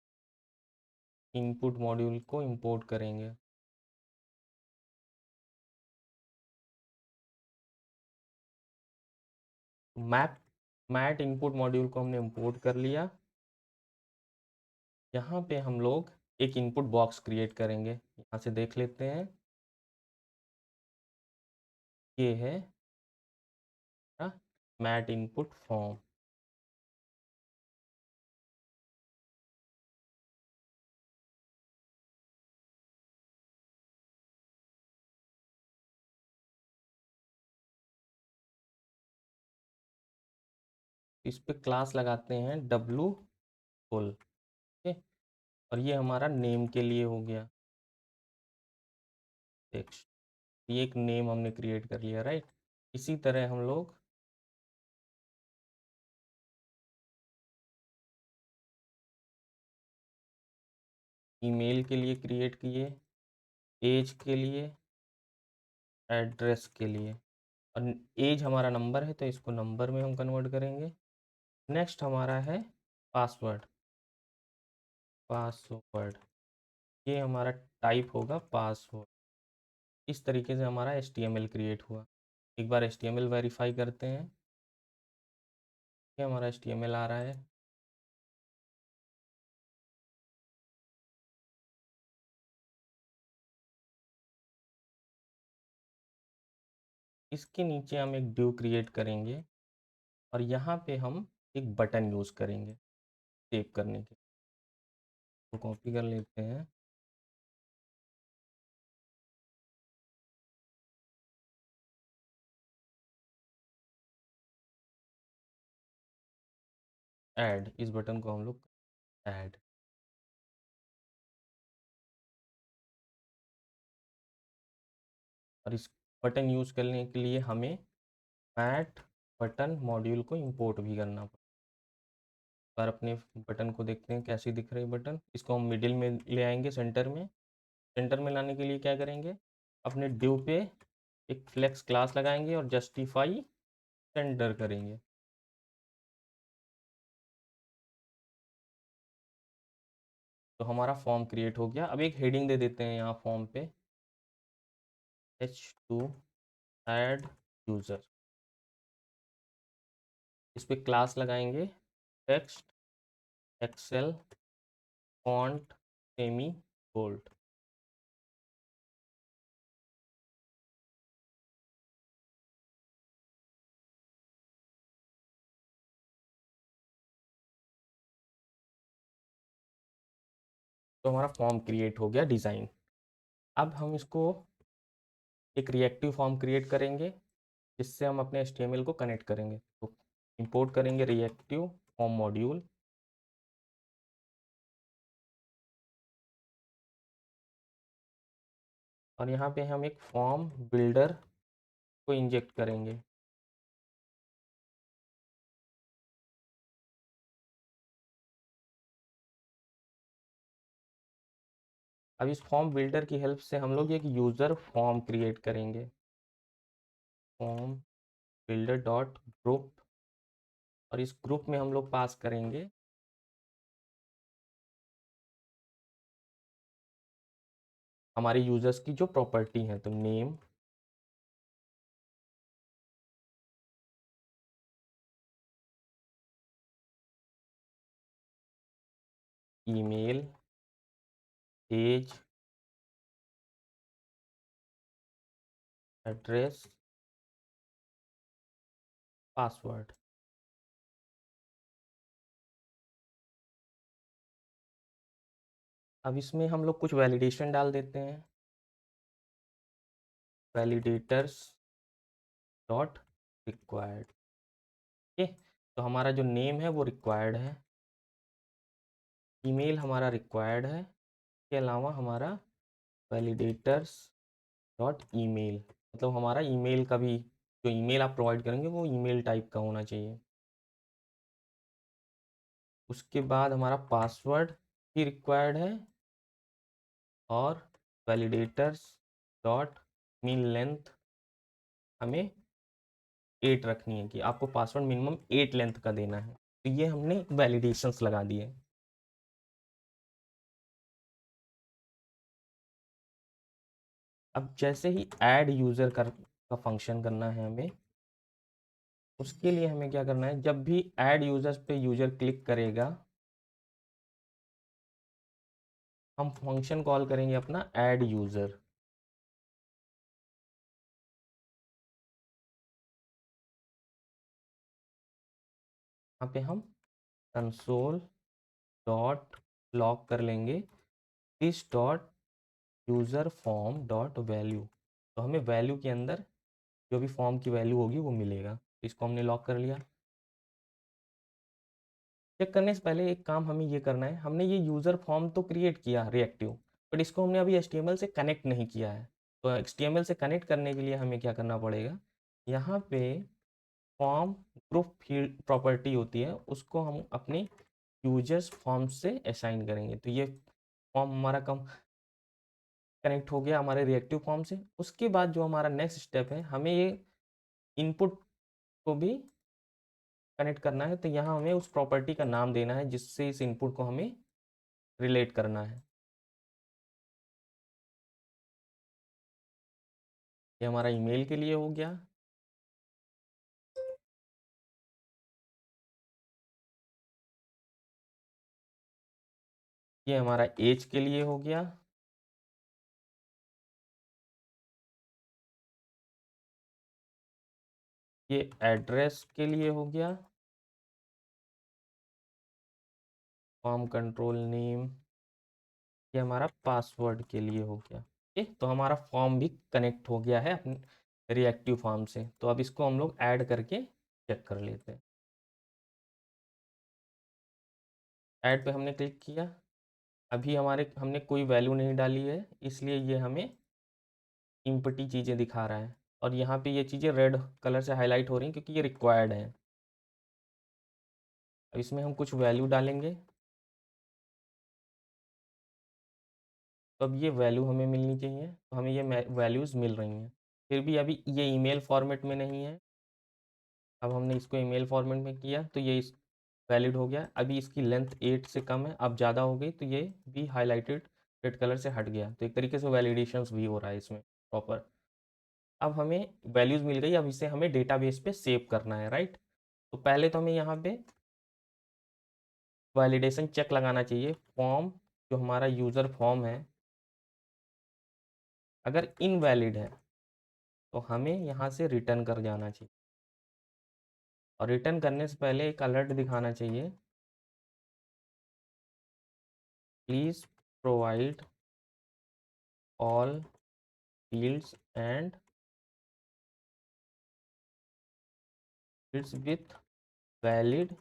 इनपुट मॉड्यूल को इंपोर्ट करेंगे। मैट इनपुट मॉड्यूल को हमने इंपोर्ट कर लिया। यहाँ पे हम लोग एक इनपुट बॉक्स क्रिएट करेंगे। यहाँ से देख लेते हैं, ये है मैट इनपुट फॉर्म। इस पे क्लास लगाते हैं डब्लू फुल। ओके, और ये हमारा नेम के लिए हो गया टेक्स्ट। ये एक नेम हमने क्रिएट कर लिया, राइट। इसी तरह हम लोग ईमेल के लिए क्रिएट किए, एज के लिए, एड्रेस के लिए। और एज हमारा नंबर है तो इसको नंबर में हम कन्वर्ट करेंगे। नेक्स्ट हमारा है पासवर्ड। पासवर्ड ये हमारा टाइप होगा पासवर्ड। इस तरीके से हमारा HTML क्रिएट हुआ। एक बार HTML वेरीफाई करते हैं। ये हमारा HTML आ रहा है। इसके नीचे हम एक div क्रिएट करेंगे और यहाँ पे हम एक बटन यूज़ करेंगे सेव करने के। तो कॉपी कर लेते हैं। ऐड, इस बटन को हम लोग ऐड। और इस बटन यूज़ करने के लिए हमें मैट बटन मॉड्यूल को इंपोर्ट भी करना पड़ेगा। पर अपने बटन को देखते हैं कैसी दिख रही बटन। इसको हम मिडिल में ले आएंगे, सेंटर में। सेंटर में लाने के लिए क्या करेंगे, अपने div पे एक फ्लेक्स क्लास लगाएंगे और जस्टिफाई सेंटर करेंगे। तो हमारा फॉर्म क्रिएट हो गया। अब एक हेडिंग दे देते हैं यहाँ फॉर्म पे, H2 ऐड यूज़र। इस पे क्लास लगाएंगे text XL font semi bold. तो हमारा फॉर्म क्रिएट हो गया डिज़ाइन। अब हम इसको एक रिएक्टिव फॉर्म क्रिएट करेंगे जिससे हम अपने HTML को कनेक्ट करेंगे। तो इंपोर्ट करेंगे रिएक्टिव फॉर्म मॉड्यूल। और यहाँ पे हम एक फॉर्म बिल्डर को इंजेक्ट करेंगे। अब इस फॉर्म बिल्डर की हेल्प से हम लोग एक यूज़र फॉर्म क्रिएट करेंगे। फॉर्म बिल्डर डॉट ग्रुप, और इस ग्रुप में हम लोग पास करेंगे हमारे यूजर्स की जो प्रॉपर्टी है, तो name, email, age, address, password. अब इसमें हम लोग कुछ वैलिडेशन डाल देते हैं, वैलिडेटर्स डॉट रिक्वायर्ड। ठीक, तो हमारा जो नेम है वो रिक्वायर्ड है, ईमेल हमारा रिक्वायर्ड है, इसके अलावा हमारा वैलिडेटर्स डॉट ईमेल, मतलब हमारा ईमेल का भी, जो ईमेल आप प्रोवाइड करेंगे वो ईमेल टाइप का होना चाहिए। उसके बाद हमारा पासवर्ड भी रिक्वायर्ड है, और वैलिडेटर्स डॉट मीन लेंथ हमें 8 रखनी है, कि आपको पासवर्ड मिनिमम 8 लेंथ का देना है। तो ये हमने वैलिडेशंस लगा दिए। अब जैसे ही ऐड यूज़र का फंक्शन करना है हमें, उसके लिए हमें क्या करना है, जब भी ऐड यूजर्स पे यूजर क्लिक करेगा, हम फंक्शन कॉल करेंगे अपना ऐड यूजर। यहाँ पे हम कंसोल डॉट लॉग कर लेंगे this dot user form dot value, तो हमें वैल्यू के अंदर जो भी फॉर्म की वैल्यू होगी वो मिलेगा। इसको हमने लॉक कर लिया। चेक करने से पहले एक काम हमें ये करना है, हमने ये यूज़र फॉर्म तो क्रिएट किया रिएक्टिव, बट इसको हमने अभी HTML से कनेक्ट नहीं किया है। तो HTML से कनेक्ट करने के लिए हमें क्या करना पड़ेगा, यहाँ पे फॉर्म ग्रुप फील्ड प्रॉपर्टी होती है, उसको हम अपने यूजर्स फॉर्म से असाइन करेंगे। तो ये फॉर्म हमारा कम कनेक्ट हो गया हमारे रिएक्टिव फॉर्म से। उसके बाद जो हमारा नेक्स्ट स्टेप है, हमें ये इनपुट को भी कनेक्ट करना है। तो यहाँ हमें उस प्रॉपर्टी का नाम देना है जिससे इस इनपुट को हमें रिलेट करना है। ये हमारा ईमेल के लिए हो गया। ये हमारा एज के लिए हो गया। ये एड्रेस के लिए हो गया। फॉर्म कंट्रोल नेम, ये हमारा पासवर्ड के लिए हो गया। ठीक, तो हमारा फॉर्म भी कनेक्ट हो गया है अपने रिएक्टिव फॉर्म से। तो अब इसको हम लोग ऐड करके चेक कर लेते हैं। ऐड पे हमने क्लिक किया। अभी हमने कोई वैल्यू नहीं डाली है, इसलिए ये हमें इम्पटी चीज़ें दिखा रहा है, और यहाँ पे ये चीज़ें रेड कलर से हाईलाइट हो रही हैं क्योंकि ये रिक्वायर्ड है। अब इसमें हम कुछ वैल्यू डालेंगे, तो अब ये वैल्यू हमें मिलनी चाहिए, तो हमें ये वैल्यूज़ मिल रही हैं। फिर भी अभी ये ईमेल फॉर्मेट में नहीं है। अब हमने इसको ईमेल फॉर्मेट में किया तो ये इस वैलिड हो गया। अभी इसकी लेंथ 8 से कम है, अब ज़्यादा हो गई तो ये भी हाईलाइटेड रेड कलर से हट गया। तो एक तरीके से वैलिडेशंस भी हो रहा है इसमें प्रॉपर। अब हमें वैल्यूज़ मिल गई, अब इसे हमें डेटाबेस पे सेव करना है, राइट। तो पहले तो हमें यहाँ पे वैलिडेशन चेक लगाना चाहिए। फॉर्म, जो हमारा यूज़र फॉर्म है, अगर इनवैलिड है तो हमें यहाँ से रिटर्न कर जाना चाहिए, और रिटर्न करने से पहले एक अलर्ट दिखाना चाहिए, please provide all fields and fields with valid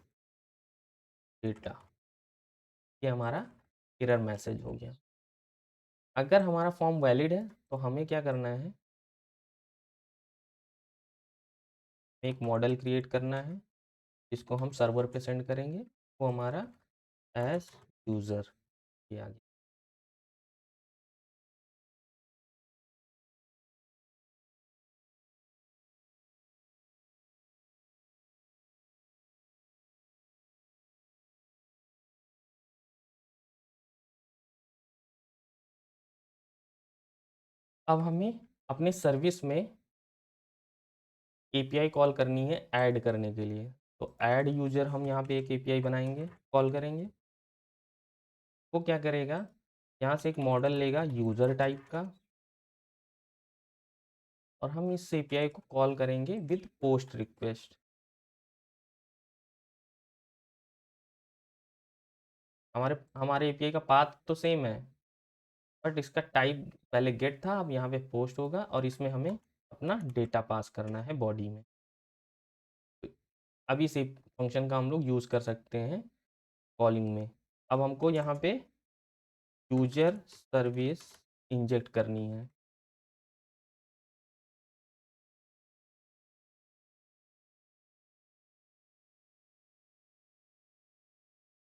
data. ये हमारा एरर मैसेज हो गया। अगर हमारा फॉर्म वैलिड है तो हमें क्या करना है, एक मॉडल क्रिएट करना है जिसको हम सर्वर पे सेंड करेंगे। वो हमारा एज यूज़र किया गया। अब हमें अपने सर्विस में एपीआई कॉल करनी है ऐड करने के लिए। तो ऐड यूज़र हम यहाँ पे एक एपीआई बनाएंगे, कॉल करेंगे। वो क्या करेगा, यहाँ से एक मॉडल लेगा यूज़र टाइप का, और हम इस एपीआई को कॉल करेंगे विद पोस्ट रिक्वेस्ट। हमारे हमारे एपीआई का पाथ तो सेम है, बट इसका टाइप पहले गेट था, अब यहाँ पे पोस्ट होगा, और इसमें हमें अपना डेटा पास करना है बॉडी में। अब इस फंक्शन का हम लोग यूज़ कर सकते हैं कॉलिंग में। अब हमको यहाँ पे यूजर सर्विस इंजेक्ट करनी है।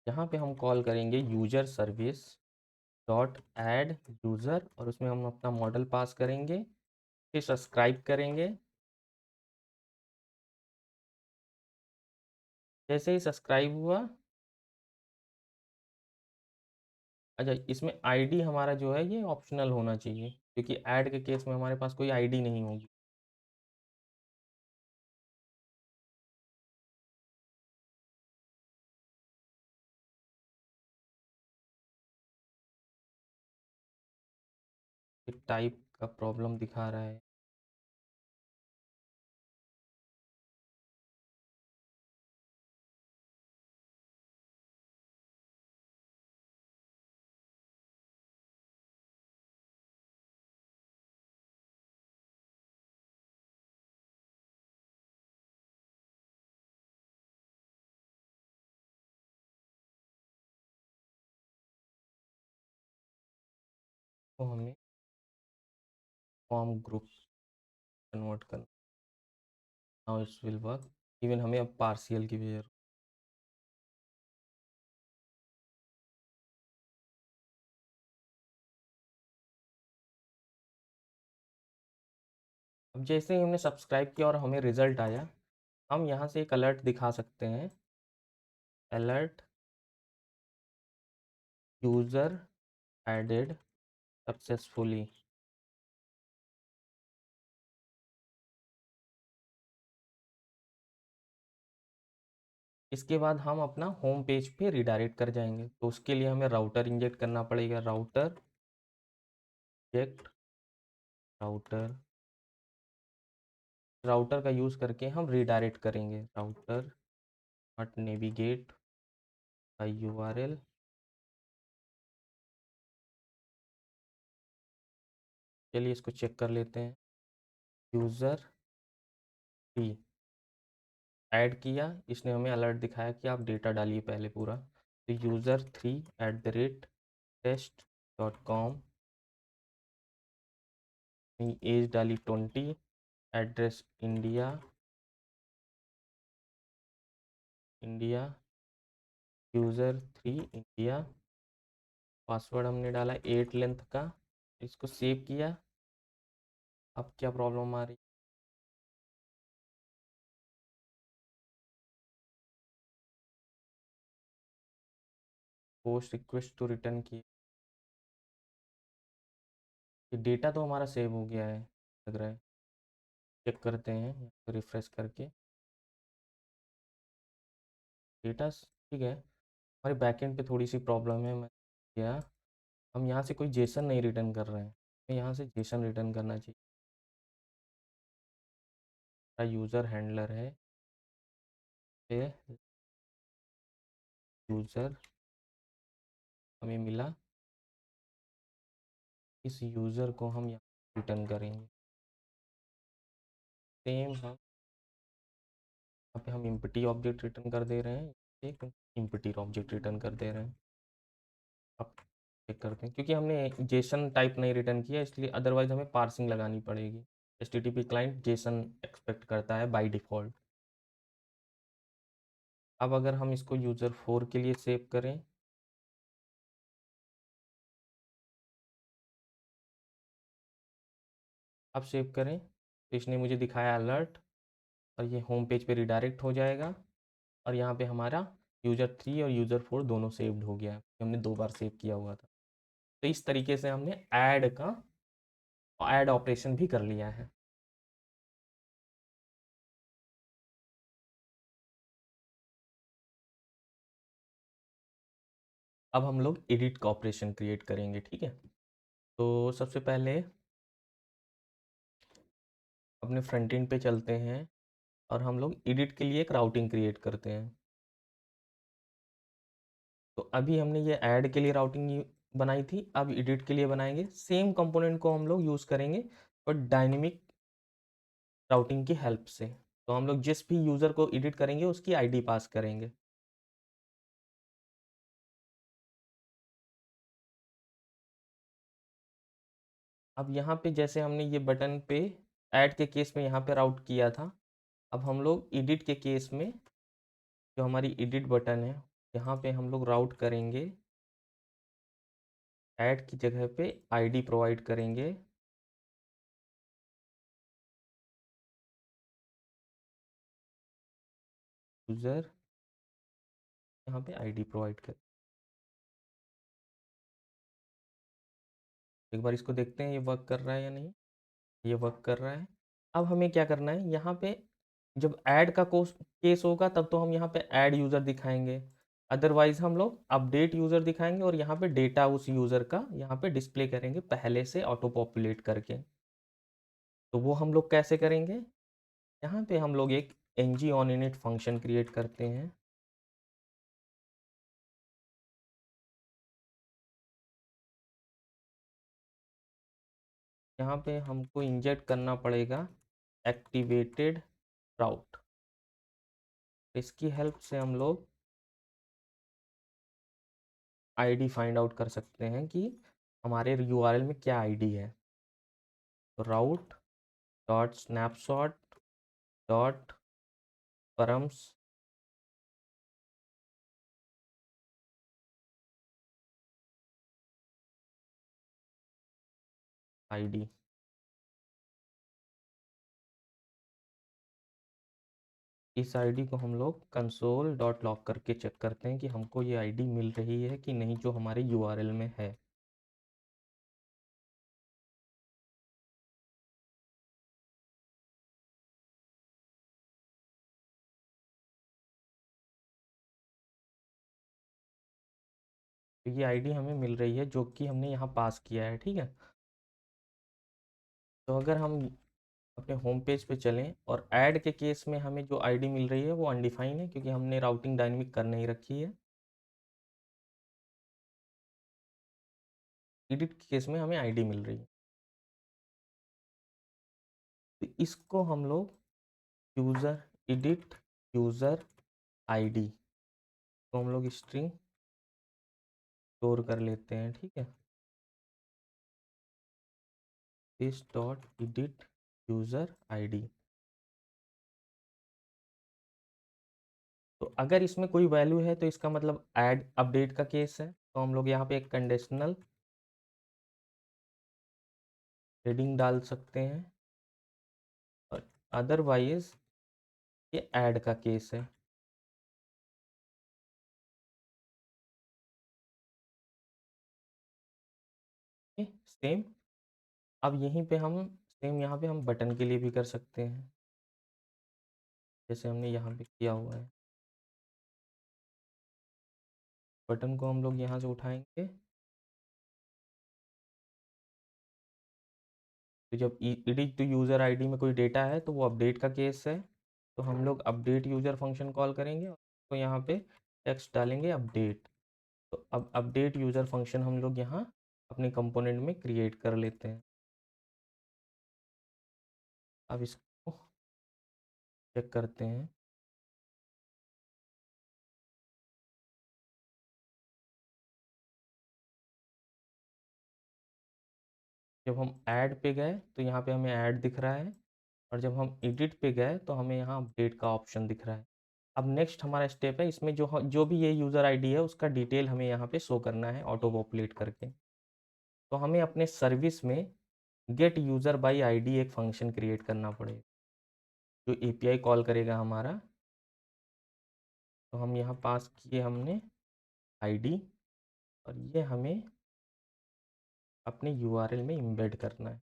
यहाँ पे हम कॉल करेंगे user service dot add user, और उसमें हम अपना मॉडल पास करेंगे, फिर सब्सक्राइब करेंगे। जैसे ही सब्सक्राइब हुआ, अच्छा इसमें आईडी हमारा जो है ये ऑप्शनल होना चाहिए, क्योंकि ऐड के केस में हमारे पास कोई आईडी नहीं होगी। टाइप का प्रॉब्लम दिखा रहा है। तो हमें फॉर्म ग्रुप कन्वर्ट करना। Now it's will work. Even हमें अब पार्शियल की भी जरूरत। अब जैसे ही हमने सब्सक्राइब किया और हमें रिजल्ट आया, हम यहाँ से एक अलर्ट दिखा सकते हैं, अलर्ट यूज़र एडेड सक्सेसफुली। इसके बाद हम अपना होम पेज पे रिडायरेक्ट कर जाएंगे। तो उसके लिए हमें राउटर इंजेक्ट करना पड़ेगा, राउटर इंजेक्ट राउटर। राउटर का यूज़ करके हम रिडायरेक्ट करेंगे, router dot navigate by URL. चलिए इसको चेक कर लेते हैं। यूज़र थ्री ऐड किया, इसने हमें अलर्ट दिखाया कि आप डेटा डालिए पहले पूरा। तो user three at the rate test dot com, age डाली 20, address India, India, user three India, password हमने डाला 8 लेंथ का। इसको सेव किया। अब क्या प्रॉब्लम आ रही, पोस्ट रिक्वेस्ट तो रिटर्न की, डेटा तो हमारा सेव हो गया है लग रहा है। चेक करते हैं रिफ्रेश करके, डेटा ठीक है। हमारे बैकएंड पे थोड़ी सी प्रॉब्लम है। मैं क्या, हम यहाँ से कोई जेसन नहीं रिटर्न कर रहे हैं, हमें यहाँ से जेसन रिटर्न करना चाहिए। यूज़र हैंडलर है, यूज़र हमें मिला, इस यूज़र को हम यहाँ रिटर्न करेंगे। सेम हम यहाँ पे हम इम्पटी ऑब्जेक्ट रिटर्न कर दे रहे हैं, एक इम्पटी ऑब्जेक्ट रिटर्न कर दे रहे हैं। अब चेक करते हैं, क्योंकि हमने जेसन टाइप नहीं रिटर्न किया, इसलिए अदरवाइज हमें पार्सिंग लगानी पड़ेगी। HTTP क्लाइंट जेसन एक्सपेक्ट करता है बाय डिफ़ॉल्ट। अब अगर हम इसको यूज़र 4 के लिए सेव करें, अब सेव करें, तो इसने मुझे दिखाया अलर्ट, और ये होम पेज पे रिडायरेक्ट हो जाएगा, और यहाँ पे हमारा यूज़र 3 और यूज़र 4 दोनों सेव्ड हो गया है, हमने 2 बार सेव किया हुआ था। तो इस तरीके से हमने ऐड का ऐड ऑपरेशन भी कर लिया है। अब हम लोग एडिट का ऑपरेशन क्रिएट करेंगे, ठीक है। तो सबसे पहले अपने फ्रंट एंड पे चलते हैं और हम लोग एडिट के लिए एक राउटिंग क्रिएट करते हैं। तो अभी हमने ये ऐड के लिए राउटिंग बनाई थी, अब एडिट के लिए बनाएंगे। सेम कंपोनेंट को हम लोग यूज़ करेंगे और डायनेमिक राउटिंग की हेल्प से। तो हम लोग जिस भी यूज़र को एडिट करेंगे उसकी आईडी पास करेंगे। अब यहाँ पे जैसे हमने ये बटन पे ऐड के केस में यहाँ पे राउट किया था, अब हम लोग एडिट के केस में जो हमारी एडिट बटन है यहाँ पे हम लोग राउट करेंगे। ऐड की जगह पे आईडी प्रोवाइड करेंगे। यूज़र यहाँ पे आईडी प्रोवाइड कर, एक बार इसको देखते हैं ये वर्क कर रहा है या नहीं। ये वर्क कर रहा है। अब हमें क्या करना है, यहाँ पे जब ऐड का कोस केस होगा तब तो हम यहाँ पे ऐड यूज़र दिखाएंगे, अदरवाइज हम लोग अपडेट यूज़र दिखाएंगे और यहाँ पे डेटा उस यूज़र का यहाँ पे डिस्प्ले करेंगे पहले से ऑटो पॉपुलेट करके। तो वो हम लोग कैसे करेंगे, यहाँ पे हम लोग एक ng on init function create करते हैं। यहाँ पे हमको इंजेक्ट करना पड़ेगा एक्टिवेटेड राउट। इसकी हेल्प से हम लोग आईडी फाइंड आउट कर सकते हैं कि हमारे यूआरएल में क्या आईडी है। तो राउट dot snapshot dot params ID. इस आईडी को हम लोग कंसोल डॉट लॉग करके चेक करते हैं कि हमको ये आईडी मिल रही है कि नहीं जो हमारे यूआरएल में है। तो ये आईडी हमें मिल रही है जो कि हमने यहाँ पास किया है, ठीक है। तो अगर हम अपने होम पेज पे चलें और ऐड के केस में हमें जो आईडी मिल रही है वो अनडिफाइन है क्योंकि हमने राउटिंग डायनेमिक कर नहीं रखी है। एडिट के केस में हमें आईडी मिल रही है। तो इसको हम लोग यूज़र एडिट यूज़र आईडी तो हम लोग स्ट्रिंग स्टोर कर लेते हैं, ठीक है। This dot edit user ID. तो अगर इसमें कोई वैल्यू है तो इसका मतलब ऐड अपडेट का केस है, तो हम लोग यहाँ पे एक कंडीशनल हेडिंग डाल सकते हैं और अदरवाइज ये ऐड का केस है। सेम अब यहीं पे हम सेम यहाँ पे हम बटन के लिए भी कर सकते हैं जैसे हमने यहाँ पे किया हुआ है। बटन को हम लोग यहाँ से उठाएंगे। तो जब एडिट टू यूज़र आईडी में कोई डेटा है तो वो अपडेट का केस है, तो हम लोग अपडेट यूज़र फंक्शन कॉल करेंगे और तो यहाँ पे टेक्स्ट डालेंगे अपडेट। तो अब अपडेट यूज़र फंक्शन हम लोग यहाँ अपने कंपोनेंट में क्रिएट कर लेते हैं। अब इसको चेक करते हैं। जब हम ऐड पे गए तो यहाँ पे हमें ऐड दिख रहा है और जब हम एडिट पे गए तो हमें यहाँ अपडेट का ऑप्शन दिख रहा है। अब नेक्स्ट हमारा स्टेप है, इसमें जो भी ये यूज़र आईडी है उसका डिटेल हमें यहाँ पे शो करना है ऑटो पॉपुलेट करके। तो हमें अपने सर्विस में गेट यूज़र बाई आईडी एक फंक्शन क्रिएट करना पड़ेगा जो एपीआई कॉल करेगा हमारा। तो हम यहाँ पास किए हमने आईडी और ये हमें अपने यूआरएल में एम्बेड करना है।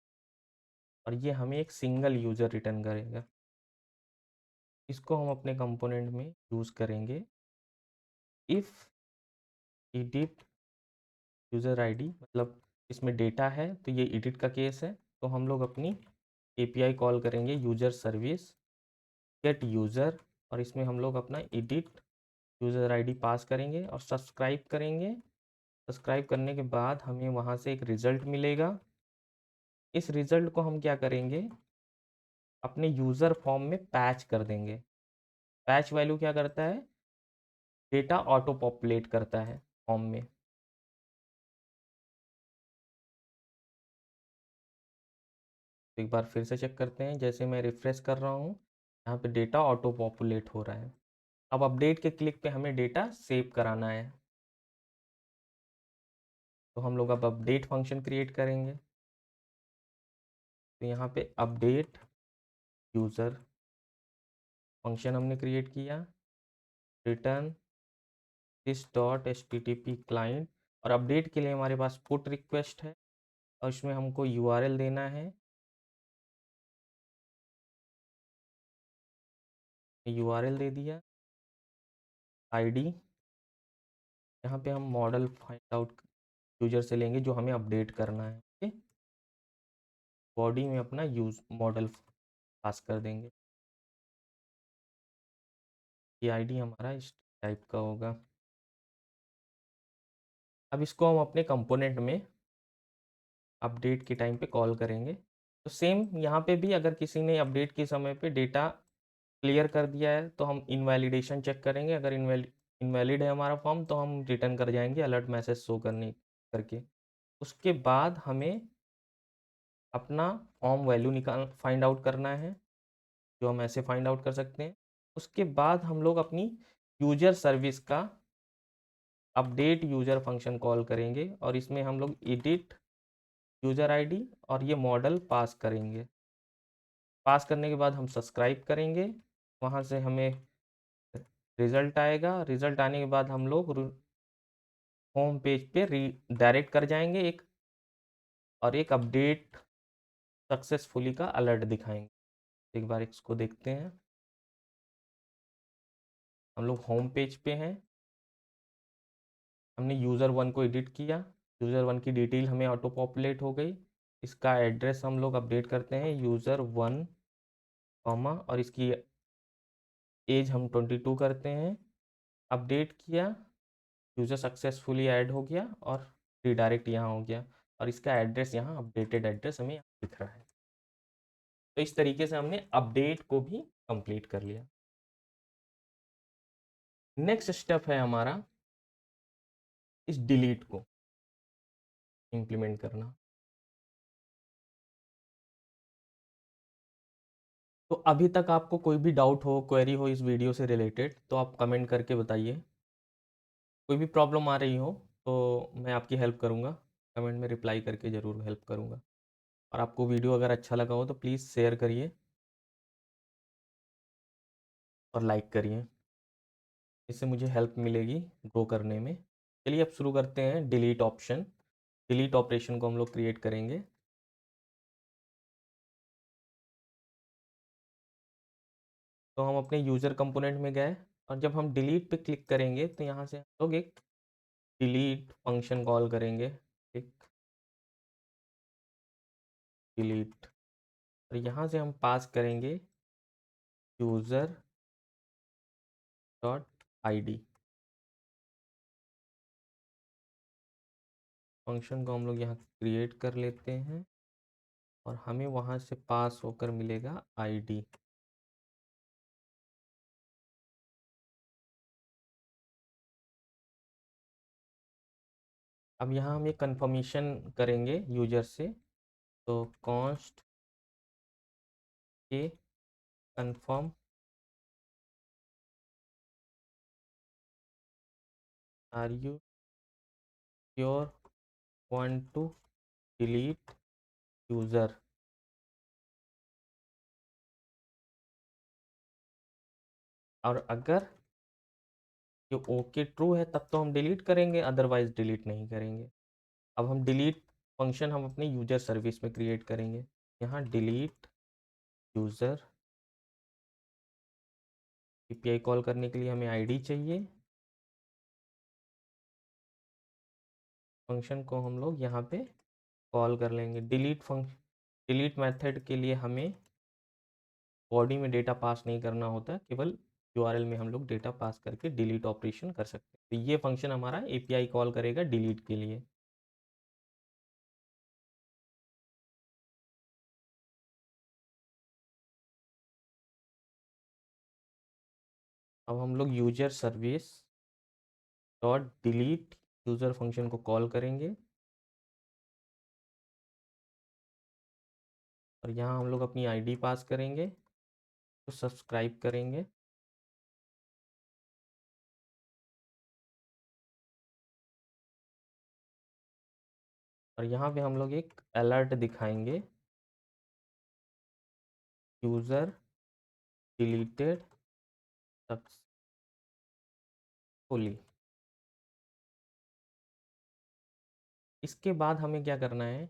और ये हमें एक सिंगल यूज़र रिटर्न करेगा। इसको हम अपने कंपोनेंट में यूज़ करेंगे। इफ़ एडिट यूज़र आईडी, मतलब इसमें डेटा है तो ये एडिट का केस है, तो हम लोग अपनी एपीआई कॉल करेंगे यूज़र सर्विस गेट यूज़र, और इसमें हम लोग अपना एडिट यूज़र आईडी पास करेंगे और सब्सक्राइब करेंगे। सब्सक्राइब करने के बाद हमें वहाँ से एक रिज़ल्ट मिलेगा। इस रिज़ल्ट को हम क्या करेंगे, अपने यूज़र फॉर्म में पैच कर देंगे। पैच वैल्यू क्या करता है, डेटा ऑटो पॉपुलेट करता है फॉर्म में। तो एक बार फिर से चेक करते हैं, जैसे मैं रिफ्रेश कर रहा हूँ यहाँ पे डेटा ऑटो पॉपुलेट हो रहा है। अब अपडेट के क्लिक पे हमें डेटा सेव कराना है, तो हम लोग अब अपडेट फंक्शन क्रिएट करेंगे। तो यहाँ पे अपडेट यूज़र फंक्शन हमने क्रिएट किया, return this dot http client, और अपडेट के लिए हमारे पास पुट रिक्वेस्ट है और इसमें हमको यूआरएल देना है। यूआरएल दे दिया। आईडी यहाँ पे हम मॉडल फाइंड आउट यूजर से लेंगे जो हमें अपडेट करना है। ओके, बॉडी में अपना यूज मॉडल पास कर देंगे। ये आईडी हमारा इस टाइप का होगा। अब इसको हम अपने कंपोनेंट में अपडेट के टाइम पे कॉल करेंगे। तो सेम यहाँ पे भी अगर किसी ने अपडेट के समय पे डेटा क्लियर कर दिया है तो हम इनवैलिडेशन चेक करेंगे। अगर इनवैलिड है हमारा फॉर्म तो हम रिटर्न कर जाएंगे अलर्ट मैसेज शो करने करके। उसके बाद हमें अपना फॉर्म वैल्यू निकाल फाइंड आउट करना है, जो हम ऐसे फाइंड आउट कर सकते हैं। उसके बाद हम लोग अपनी यूजर सर्विस का अपडेट यूजर फंक्शन कॉल करेंगे और इसमें हम लोग एडिट यूजर आईडी और ये मॉडल पास करेंगे। पास करने के बाद हम सब्सक्राइब करेंगे, वहाँ से हमें रिज़ल्ट आएगा। रिज़ल्ट आने के बाद हम लोग होम पेज पे डायरेक्ट कर जाएंगे और एक अपडेट सक्सेसफुली का अलर्ट दिखाएंगे। एक बार इसको देखते हैं। हम लोग होम पेज पे हैं, हमने यूज़र वन को एडिट किया, यूज़र वन की डिटेल हमें ऑटो पॉपुलेट हो गई। इसका एड्रेस हम लोग अपडेट करते हैं यूज़र वन कॉमा, और इसकी एज हम 22 करते हैं। अपडेट किया, यूज़र सक्सेसफुली ऐड हो गया और रिडायरेक्ट यहाँ हो गया, और इसका एड्रेस यहाँ अपडेटेड एड्रेस हमें यहाँ दिख रहा है। तो इस तरीके से हमने अपडेट को भी कंप्लीट कर लिया। नेक्स्ट स्टेप है हमारा इस डिलीट को इम्प्लीमेंट करना। तो अभी तक आपको कोई भी डाउट हो, क्वेरी हो इस वीडियो से रिलेटेड, तो आप कमेंट करके बताइए। कोई भी प्रॉब्लम आ रही हो तो मैं आपकी हेल्प करूँगा, कमेंट में रिप्लाई करके ज़रूर हेल्प करूँगा। और आपको वीडियो अगर अच्छा लगा हो तो प्लीज़ शेयर करिए और लाइक करिए, इससे मुझे हेल्प मिलेगी ग्रो करने में। चलिए अब शुरू करते हैं डिलीट ऑप्शन। डिलीट ऑपरेशन को हम लोग क्रिएट करेंगे। तो हम अपने यूज़र कंपोनेंट में गए और जब हम डिलीट पे क्लिक करेंगे तो यहाँ से हम लोग एक डिलीट फंक्शन कॉल करेंगे। एक डिलीट, और यहाँ से हम पास करेंगे यूज़र डॉट आई। फंक्शन को हम लोग यहाँ क्रिएट कर लेते हैं और हमें वहाँ से पास होकर मिलेगा आईडी। अब यहाँ हम ये कंफर्मेशन करेंगे यूजर से, तो कॉन्स्ट के confirm are you sure want to delete user. और अगर ये ओके ट्रू है तब तो हम डिलीट करेंगे, अदरवाइज डिलीट नहीं करेंगे। अब हम डिलीट फंक्शन हम अपने यूजर सर्विस में क्रिएट करेंगे। यहाँ डिलीट यूज़र एपीआई कॉल करने के लिए हमें आईडी चाहिए। फंक्शन को हम लोग यहाँ पे कॉल कर लेंगे। डिलीट मेथड के लिए हमें बॉडी में डेटा पास नहीं करना होता, केवल यूआरएल में हम लोग डेटा पास करके डिलीट ऑपरेशन कर सकते हैं। तो ये फंक्शन हमारा एपीआई कॉल करेगा डिलीट के लिए। अब हम लोग user service dot delete user function को कॉल करेंगे और यहाँ हम लोग अपनी आईडी पास करेंगे, तो सब्सक्राइब करेंगे। और यहाँ पे हम लोग एक अलर्ट दिखाएंगे, यूज़र डिलीटेड सक्सेसफुली। इसके बाद हमें क्या करना है,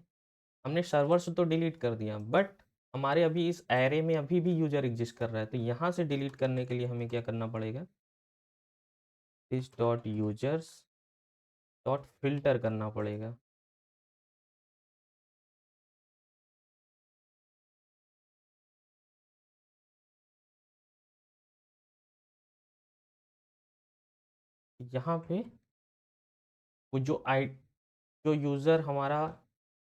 हमने सर्वर से तो डिलीट कर दिया, बट हमारे अभी इस एरे में अभी भी यूजर एग्जिस्ट कर रहा है। तो यहाँ से डिलीट करने के लिए हमें क्या करना पड़ेगा, इस डॉट यूजर्स डॉट फिल्टर करना पड़ेगा। यहाँ पे वो जो यूज़र हमारा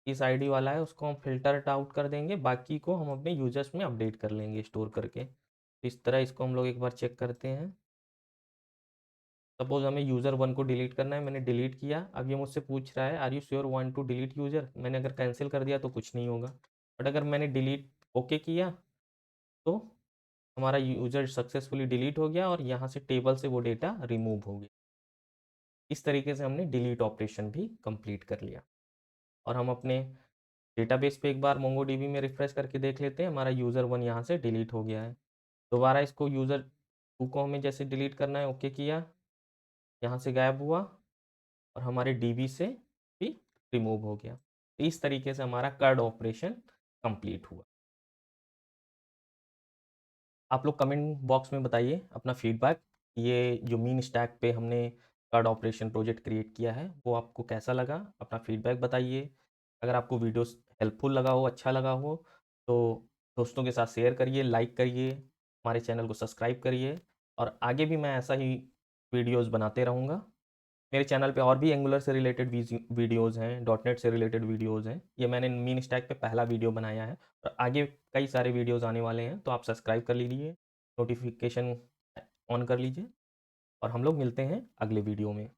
इस आईडी वाला है उसको हम फिल्टर आउट कर देंगे, बाकी को हम अपने यूजर्स में अपडेट कर लेंगे स्टोर करके। तो इस तरह इसको हम लोग एक बार चेक करते हैं। सपोज हमें यूज़र 1 को डिलीट करना है, मैंने डिलीट किया। अब ये मुझसे पूछ रहा है are you sure want to delete user. मैंने अगर कैंसिल कर दिया तो कुछ नहीं होगा, बट अगर मैंने डिलीट ओके किया तो हमारा यूज़र सक्सेसफुली डिलीट हो गया और यहाँ से टेबल से वो डेटा रिमूव हो गया। इस तरीके से हमने डिलीट ऑपरेशन भी कंप्लीट कर लिया। और हम अपने डेटाबेस पे एक बार मोंगोडीबी में रिफ्रेश करके देख लेते हैं, हमारा यूज़र 1 यहाँ से डिलीट हो गया है। दोबारा इसको यूज़र 2 को हमें जैसे डिलीट करना है, ओके किया, यहाँ से गायब हुआ और हमारे डीबी से भी रिमूव हो गया। तो इस तरीके से हमारा कर्ड ऑपरेशन कंप्लीट हुआ। आप लोग कमेंट बॉक्स में बताइए अपना फीडबैक, ये जो मीन स्टैक पे हमने कार्ड ऑपरेशन प्रोजेक्ट क्रिएट किया है वो आपको कैसा लगा, अपना फीडबैक बताइए। अगर आपको वीडियो हेल्पफुल लगा हो, अच्छा लगा हो, तो दोस्तों के साथ शेयर करिए, लाइक करिए, हमारे चैनल को सब्सक्राइब करिए। और आगे भी मैं ऐसा ही वीडियोज़ बनाते रहूँगा। मेरे चैनल पे और भी एंगुलर से रिलेटेड वीडियोज़ हैं, डॉट नेट से रिलेटेड वीडियोज़ हैं। ये मैंने मीन स्टैक पे पहला वीडियो बनाया है और आगे कई सारे वीडियोज़ आने वाले हैं, तो आप सब्सक्राइब कर लीजिए, नोटिफिकेशन ऑन कर लीजिए और हम लोग मिलते हैं अगले वीडियो में।